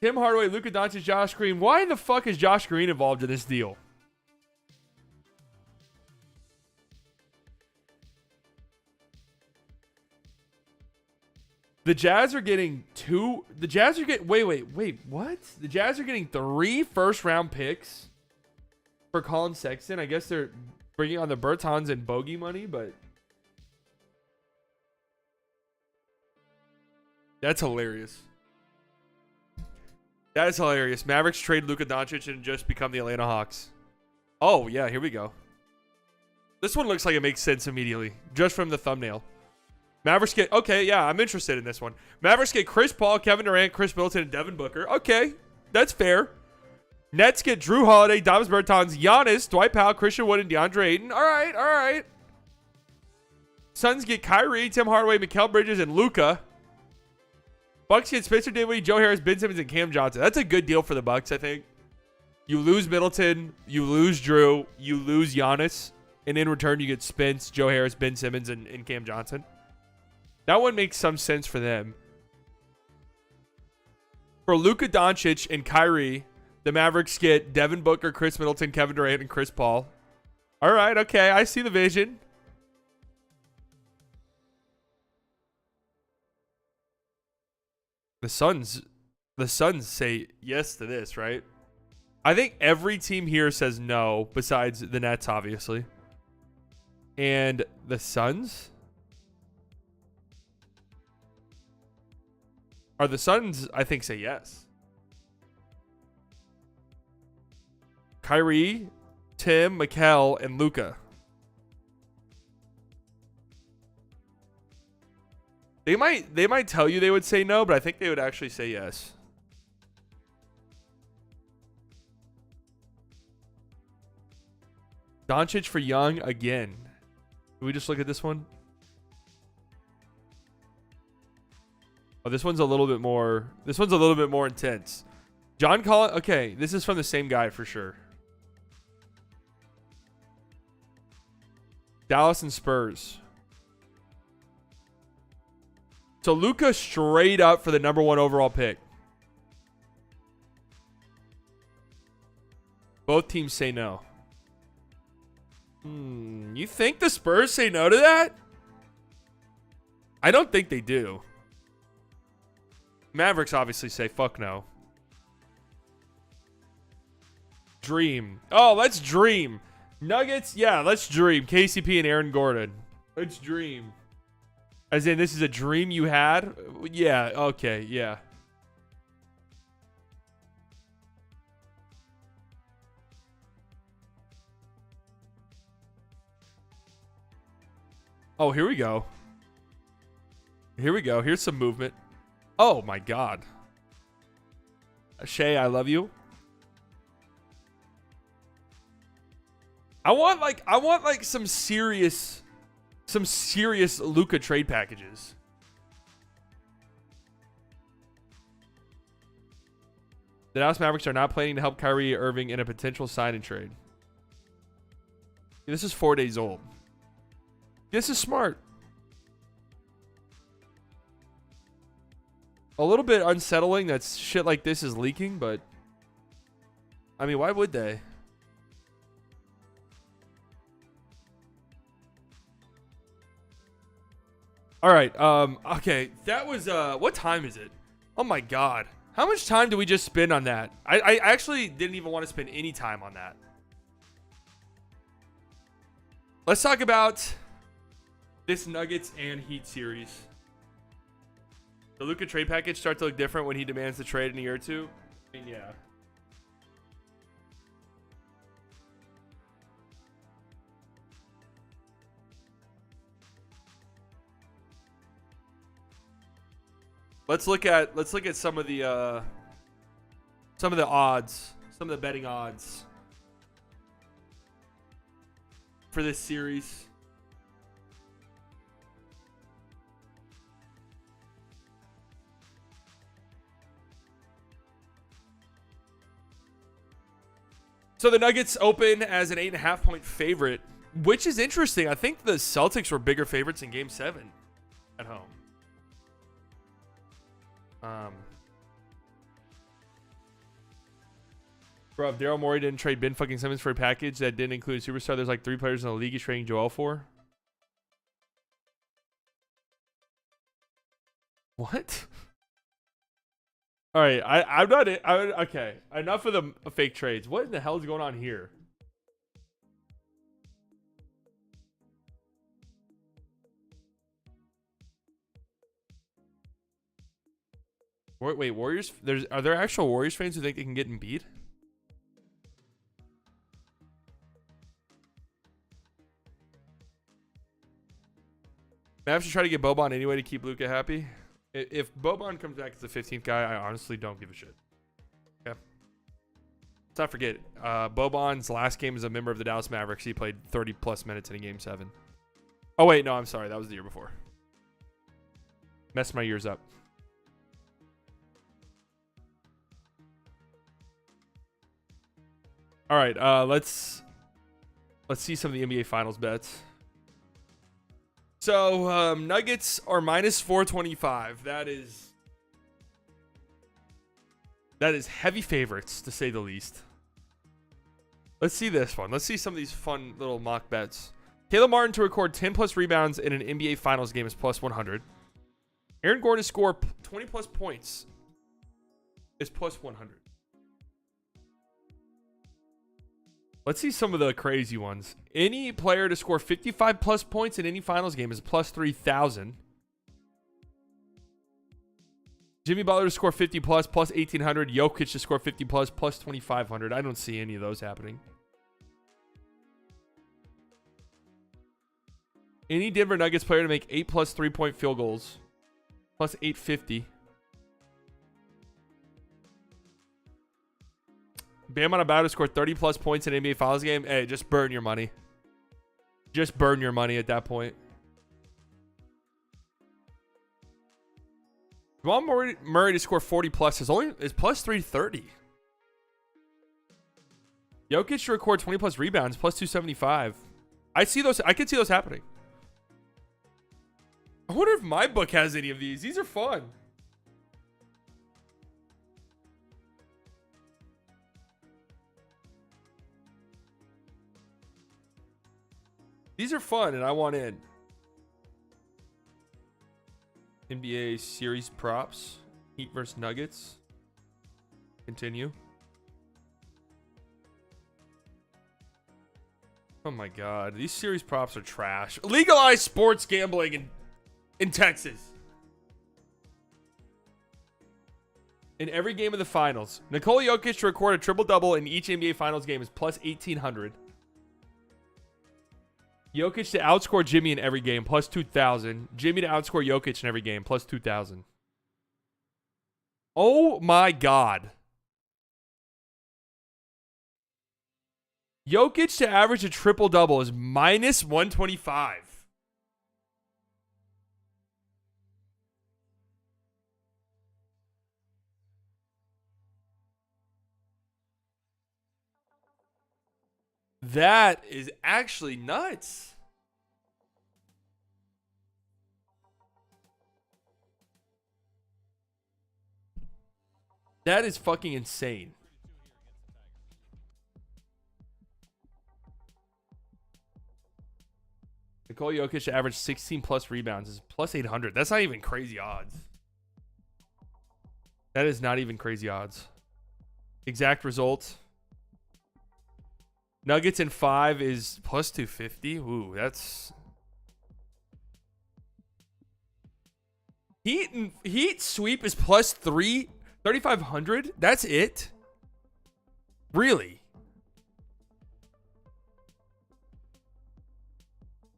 Tim Hardaway, Luka Doncic, Josh Green. Why the fuck is Josh Green involved in this deal? The Jazz are getting wait, what? The Jazz are getting 3 first-round picks for Colin Sexton. I guess they're bringing on the Bertans and Bogey money, but that's hilarious. That is hilarious. Mavericks trade Luka Doncic and just become the Atlanta Hawks. Oh, yeah, here we go. This one looks like it makes sense immediately, just from the thumbnail. Mavericks get... Okay, yeah, I'm interested in this one. Mavericks get Chris Paul, Kevin Durant, Chris Middleton, and Devin Booker. Okay, that's fair. Nets get Drew Holiday, Davis Bertans, Giannis, Dwight Powell, Christian Wood, and DeAndre Ayton. All right, all right. Suns get Kyrie, Tim Hardaway, Mikal Bridges, and Luka. Bucks get Spencer Dinwiddie, Joe Harris, Ben Simmons, and Cam Johnson. That's a good deal for the Bucks, I think. You lose Middleton, you lose Drew, you lose Giannis, and in return you get Spence, Joe Harris, Ben Simmons, and Cam Johnson. That one makes some sense for them. For Luka Doncic and Kyrie, the Mavericks get Devin Booker, Chris Middleton, Kevin Durant, and Chris Paul. All right, okay, I see the vision. The Suns say yes to this, right? I think every team here says no, besides the Nets, obviously. And the Suns? Are the Suns, I think, say yes. Kyrie, Tim, Mikal, and Luka. They might tell you they would say no, but I think they would actually say yes. Doncic for Young again. Can we just look at this one? Oh, this one's a little bit more. This one's a little bit more intense. John Collins. Okay, this is from the same guy for sure. Dallas and Spurs. So Luka straight up for the #1 overall pick. Both teams say no. You think the Spurs say no to that? I don't think they do. Mavericks obviously say fuck no. Dream. Oh, let's dream. Nuggets, yeah, let's dream. KCP and Aaron Gordon. Let's dream. As in, this is a dream you had? Yeah, okay, yeah. Oh, here we go. Here we go. Here's some movement. Oh my God. Shay, I love you. I want like some serious Luka trade packages. The Dallas Mavericks are not planning to help Kyrie Irving in a potential sign and trade. This is 4 days old. This is smart. A little bit unsettling that shit like this is leaking, but I mean, why would they? All right. Okay. That was what time is it? Oh my God. How much time do we just spend on that? I actually didn't even want to spend any time on that. Let's talk about this Nuggets and Heat series. The Luka trade package start to look different when he demands the trade in a year or two. I mean, yeah. Let's look at some of the odds, some of the betting odds for this series. So the Nuggets open as an 8.5-point favorite, which is interesting. I think the Celtics were bigger favorites in Game 7 at home. Bro, if Daryl Morey didn't trade Ben fucking Simmons for a package that didn't include a superstar, there's like 3 players in the league he's trading Joel for. What? All right, I'm not. Okay, enough of the fake trades. What in the hell is going on here? Wait, Warriors? Are there actual Warriors fans who think they can get Embiid? Mavs should try to get Boban anyway to keep Luka happy. If Boban comes back as the 15th guy, I honestly don't give a shit. Okay. Let's not forget, Boban's last game as a member of the Dallas Mavericks, he played 30-plus minutes in a Game 7. Oh, wait, no, I'm sorry. That was the year before. Messed my years up. All right, let's see some of the NBA Finals bets. So, Nuggets are minus 425. That is heavy favorites, to say the least. Let's see this one. Let's see some of these fun little mock bets. Caleb Martin to record 10-plus rebounds in an NBA Finals game is plus 100. Aaron Gordon to score 20-plus points is plus 100. Let's see some of the crazy ones. Any player to score 55-plus points in any finals game is plus 3,000. Jimmy Butler to score 50-plus, plus 1,800. Jokic to score 50-plus, plus 2,500. I don't see any of those happening. Any Denver Nuggets player to make 8-plus three-point field goals, plus 850. Bam Adebayo to score 30-plus points in an NBA Finals game. Hey, just burn your money. Just burn your money at that point. Jamal Murray to score 40-plus is plus 330. Jokic to record 20-plus rebounds, plus 275. I could see those happening. I wonder if my book has any of these. These are fun. These are fun, and I want in. NBA series props. Heat versus Nuggets. Continue. Oh my god. These series props are trash. Legalize sports gambling in Texas. In every game of the finals. Nikola Jokic to record a triple-double in each NBA Finals game is plus 1,800. Jokic to outscore Jimmy in every game, plus 2,000. Jimmy to outscore Jokic in every game, plus 2,000. Oh my god. Jokic to average a triple-double is minus 125. That is actually nuts. That is fucking insane. Nikola Jokic to average 16-plus rebounds is plus 800. That's not even crazy odds. That is not even crazy odds. Exact result. Nuggets in 5 is plus 250. Ooh, that's... Heat sweep is plus 3,500. That's it? Really?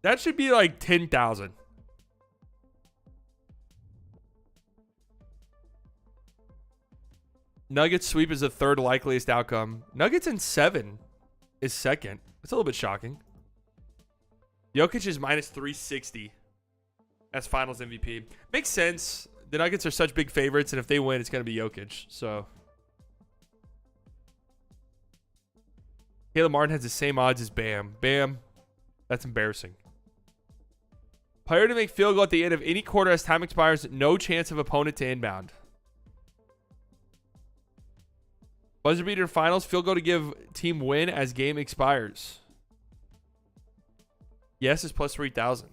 That should be like 10,000. Nuggets sweep is the third likeliest outcome. Nuggets in 7 is second. That's a little bit shocking. Jokic is minus 360 as finals MVP. Makes sense. The Nuggets are such big favorites, and if they win, it's going to be Jokic. So, Caleb Martin has the same odds as Bam. Bam. That's embarrassing. Player to make field goal at the end of any quarter as time expires. No chance of opponent to inbound. Buzzer beater finals. Field goal to give team win as game expires. Yes is plus 3,000.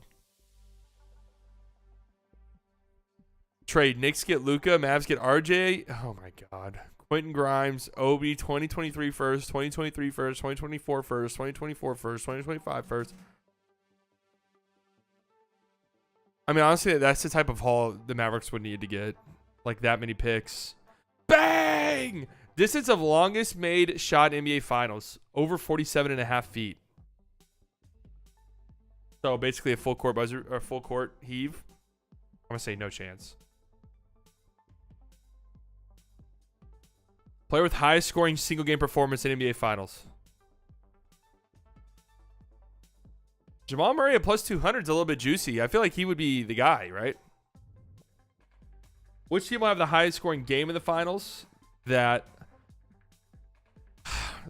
trade. Knicks get Luka, Mavs get RJ. Oh my God. Quentin Grimes, Obi, 2023 first, 2023 first, 2024 first, 2024 first, 2025 first. I mean, honestly, that's the type of haul the Mavericks would need to get. Like that many picks. Bang! Distance of longest made shot in NBA Finals. Over 47.5 feet. So basically a full court buzzer or full court heave. I'm going to say no chance. Player with highest scoring single game performance in NBA Finals. Jamal Murray at plus 200 is a little bit juicy. I feel like he would be the guy, right? Which team will have the highest scoring game in the finals? That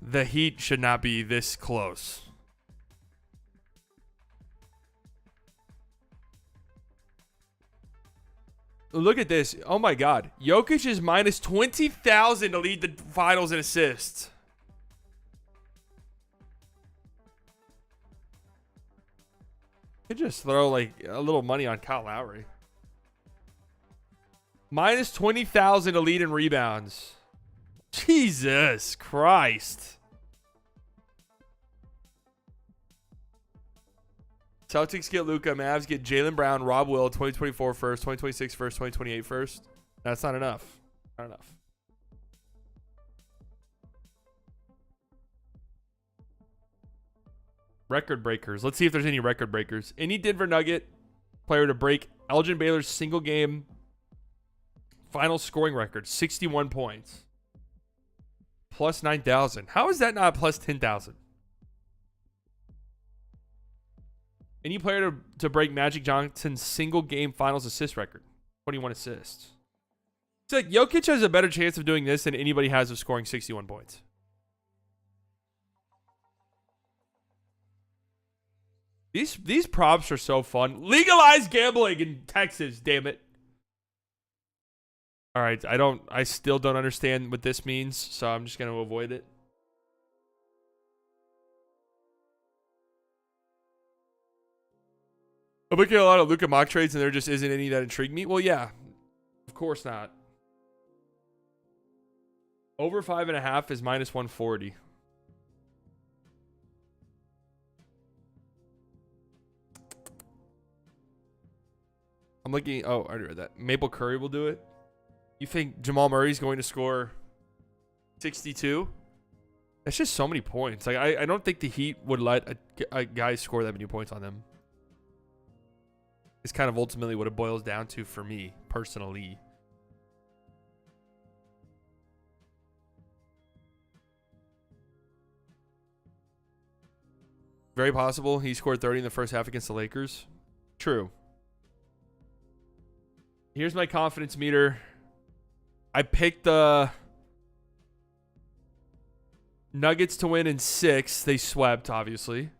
the Heat should not be this close. Look at this. Oh my God. Jokic is minus 20,000 to lead the finals in assists. Could just throw like a little money on Kyle Lowry. Minus 20,000 to lead in rebounds. Jesus Christ. Celtics get Luka. Mavs get Jaylen Brown, Rob Will, 2024 first, 2026 first, 2028 first. That's not enough. Not enough. Record breakers. Let's see if there's any record breakers. Any Denver Nugget player to break Elgin Baylor's single game final scoring record, 61 points. Plus 9,000. How is that not plus 10,000? Any player to break Magic Johnson's single game finals assist record, 21 assists. It's like Jokic has a better chance of doing this than anybody has of scoring 61 points. These props are so fun. Legalize gambling in Texas, damn it. All right, I still don't understand what this means, so I'm just going to avoid it. I'm looking at a lot of Luka mock trades, and there just isn't any that intrigue me. Well, yeah, of course not. Over 5.5 is minus 140. I'm looking. Oh, I already read that. Maple Curry will do it. You think Jamal Murray's going to score 62? That's just so many points. Like I don't think the Heat would let a guy score that many points on them. It's kind of ultimately what it boils down to for me, personally. Very possible he scored 30 in the first half against the Lakers. True. Here's my confidence meter. I picked the Nuggets to win in 6. They swept, obviously.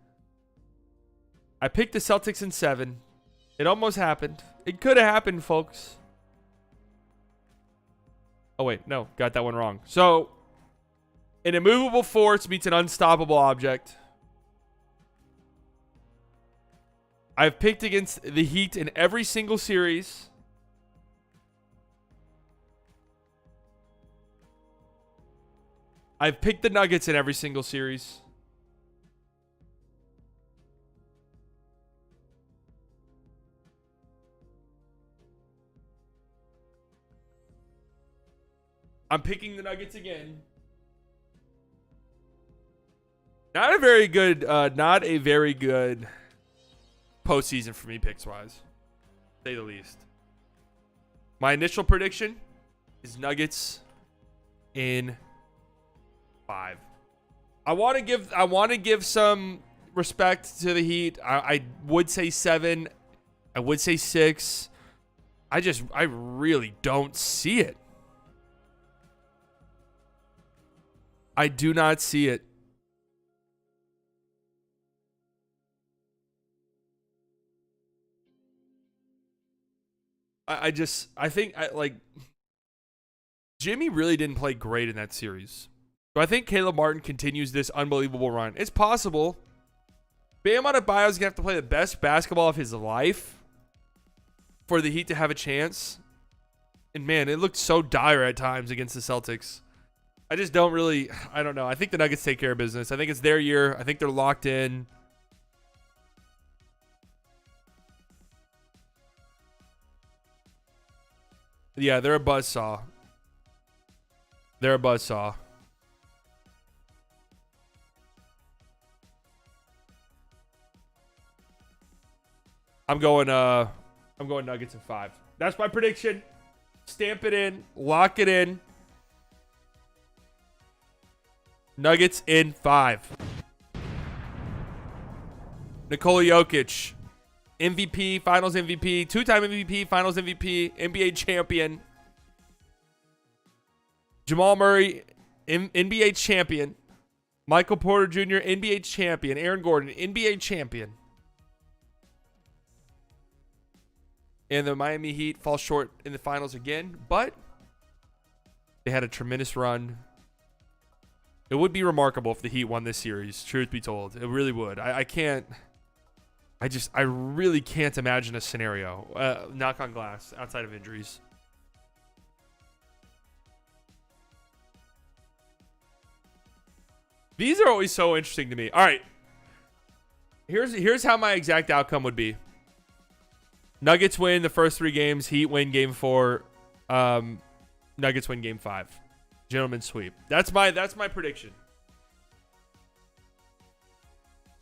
I picked the Celtics in 7. It almost happened. It could have happened, folks. Oh, wait. No, got that one wrong. So, an immovable force meets an unstoppable object. I've picked against the Heat in every single series. I've picked the Nuggets in every single series. I'm picking the Nuggets again. Not a very good postseason for me picks wise, to say the least. My initial prediction is Nuggets in 5. I want to give some respect to the Heat. I would say 7. I would say 6. I really don't see it. I do not see it. I think Jimmy really didn't play great in that series. So I think Caleb Martin continues this unbelievable run. It's possible. Bam Adebayo is going to have to play the best basketball of his life for the Heat to have a chance. And man, it looked so dire at times against the Celtics. I just don't really, I don't know. I think the Nuggets take care of business. I think it's their year. I think they're locked in. Yeah, they're a buzzsaw. They're a buzzsaw. I'm going Nuggets in 5. That's my prediction. Stamp it in. Lock it in. Nuggets in 5. Nikola Jokic. MVP, Finals MVP, 2-time MVP, Finals MVP, NBA champion. Jamal Murray, NBA champion. Michael Porter Jr., NBA champion. Aaron Gordon, NBA champion. And the Miami Heat fall short in the finals again, but they had a tremendous run. It would be remarkable if the Heat won this series, truth be told. It really would. I really can't imagine a scenario, knock on glass, outside of injuries. These are always so interesting to me. All right. Here's how my exact outcome would be. Nuggets win the first 3 games. Heat win game 4. Nuggets win game 5. Gentlemen's sweep. That's my prediction.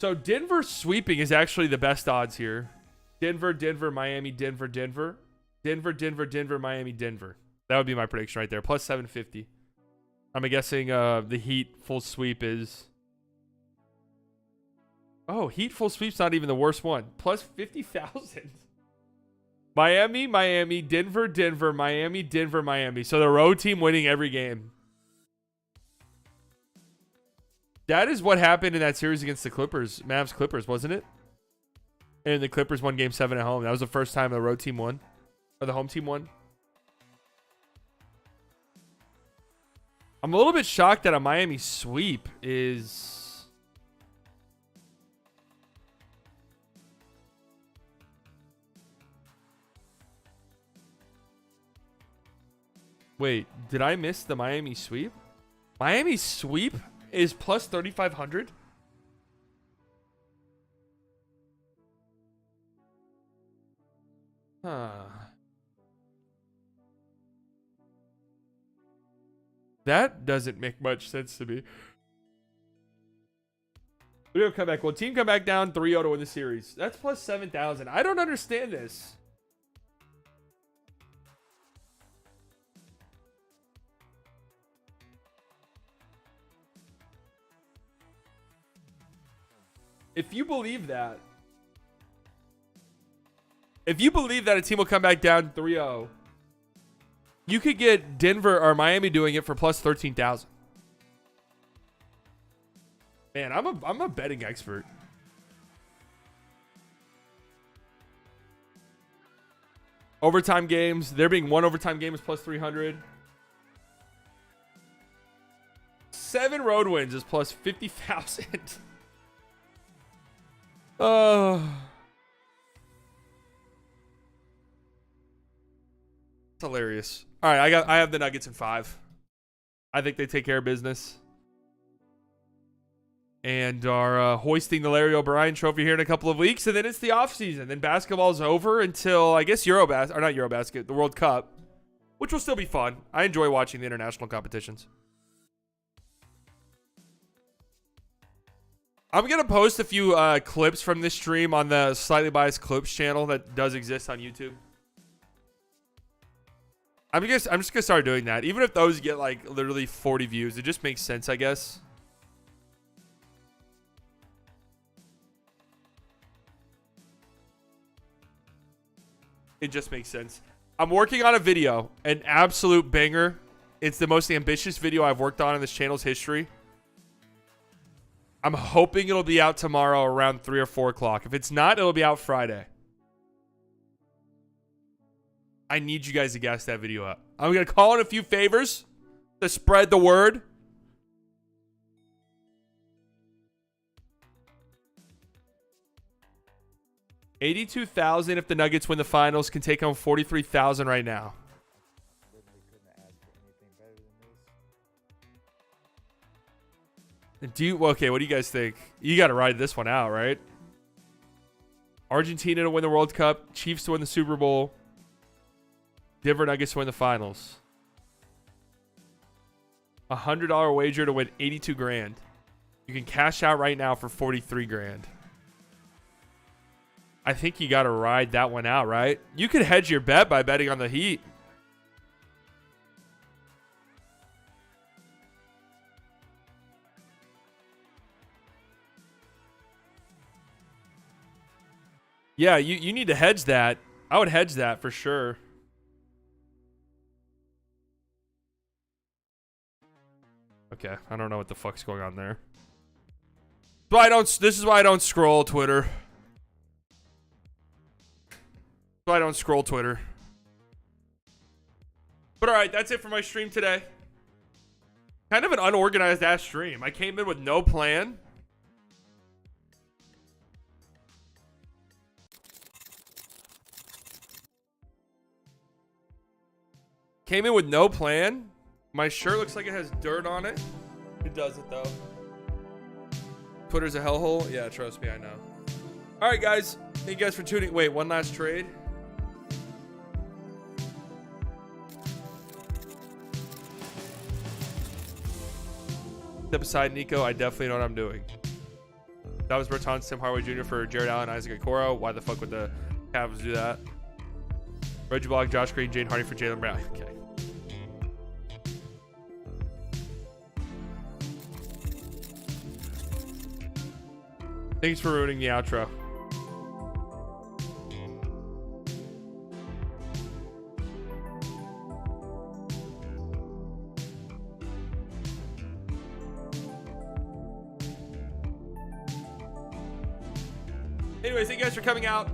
So Denver sweeping is actually the best odds here. Denver, Miami, Denver. Denver, Miami, Denver. That would be my prediction right there. Plus 750. I'm guessing the Heat full sweep is... Oh, Heat full sweep's not even the worst one. Plus 50,000. Miami, Denver, Miami. So the road team winning every game. That is what happened in that series against the Clippers. Mavs Clippers, wasn't it? And the Clippers won game 7 at home. That was the first time the road team won. Or the home team won. I'm a little bit shocked that a Miami sweep is... Wait, did I miss the Miami sweep? Miami sweep is plus 3,500? Huh. That doesn't make much sense to me. We don't come back. Well, team come back down 3-0 to win the series. That's plus 7,000. I don't understand this. If you believe that a team will come back down 3-0, you could get Denver or Miami doing it for plus 13,000. Man, I'm a betting expert. Overtime games, there being 1 overtime game is plus 300. 7 road wins is plus 50,000. It's hilarious. All right, I have the Nuggets in 5. I think they take care of business and are hoisting the Larry O'Brien Trophy here in a couple of weeks, and then it's the offseason. Then basketball's over until I guess the World Cup, which will still be fun. I enjoy watching the international competitions. I'm going to post a few clips from this stream on the Slightly Biased Clips channel that does exist on YouTube. I'm just going to start doing that. Even if those get like literally 40 views, it just makes sense, I guess. It just makes sense. I'm working on a video, an absolute banger. It's the most ambitious video I've worked on in this channel's history. I'm hoping it'll be out tomorrow around 3 or 4 o'clock. If it's not, it'll be out Friday. I need you guys to gas that video up. I'm going to call in a few favors to spread the word. $82,000 if the Nuggets win the finals, can take home $43,000 right now. Okay, what do you guys think? You got to ride this one out, right? Argentina to win the World Cup, Chiefs to win the Super Bowl, Denver Nuggets to win the finals. $100 wager to win 82 grand. You can cash out right now for 43 grand. I think you got to ride that one out, right? You could hedge your bet by betting on the Heat. Yeah, you need to hedge that. I would hedge that for sure. Okay, I don't know what the fuck's going on there. This is why I don't scroll Twitter. But all right, that's it for my stream today. Kind of an unorganized ass stream. I came in with no plan. My shirt looks like it has dirt on it. It doesn't though. Twitter's a hellhole. Yeah, trust me, I know. All right, guys. Thank you guys for tuning. Wait, one last trade. Step aside, Nico. I definitely know what I'm doing. That was Bertans, Tim Hardaway Jr. for Jared Allen, Isaac Okoro. Why the fuck would the Cavs do that? Reggie Block, Josh Green, Jane Hardy for Jaylen Brown. Okay. Thanks for ruining the outro. Anyways, thank you guys for coming out.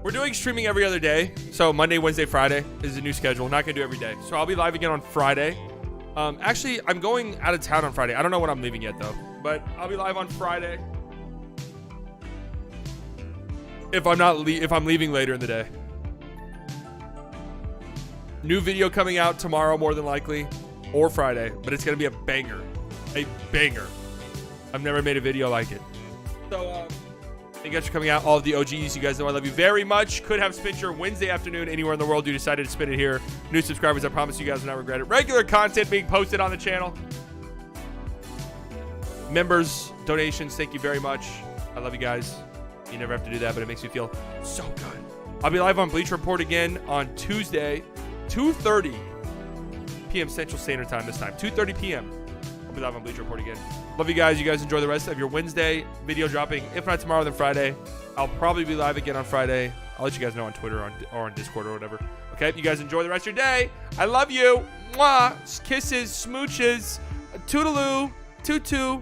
We're doing streaming every other day. So Monday, Wednesday, Friday is a new schedule. Not going to do every day. So I'll be live again on Friday. Actually, I'm going out of town on Friday. I don't know when I'm leaving yet, though. But I'll be live on Friday. If I'm leaving later in the day. New video coming out tomorrow, more than likely. Or Friday. But it's going to be a banger. A banger. I've never made a video like it. So, thank you guys for coming out. All of the OGs, you guys know I love you very much. Could have spent your Wednesday afternoon anywhere in the world. You decided to spend it here. New subscribers, I promise you guys will not regret it. Regular content being posted on the channel. Members, donations, thank you very much. I love you guys. You never have to do that, but it makes me feel so good. I'll be live on Bleach Report again on Tuesday, 2:30 p.m. Central Standard Time this time. 2:30 p.m. I'll be live on Bleach Report again. Love you guys. You guys enjoy the rest of your Wednesday video dropping. If not tomorrow, then Friday. I'll probably be live again on Friday. I'll let you guys know on Twitter or on Discord or whatever. Okay? You guys enjoy the rest of your day. I love you. Mwah. Kisses, smooches, toodaloo, toot toot.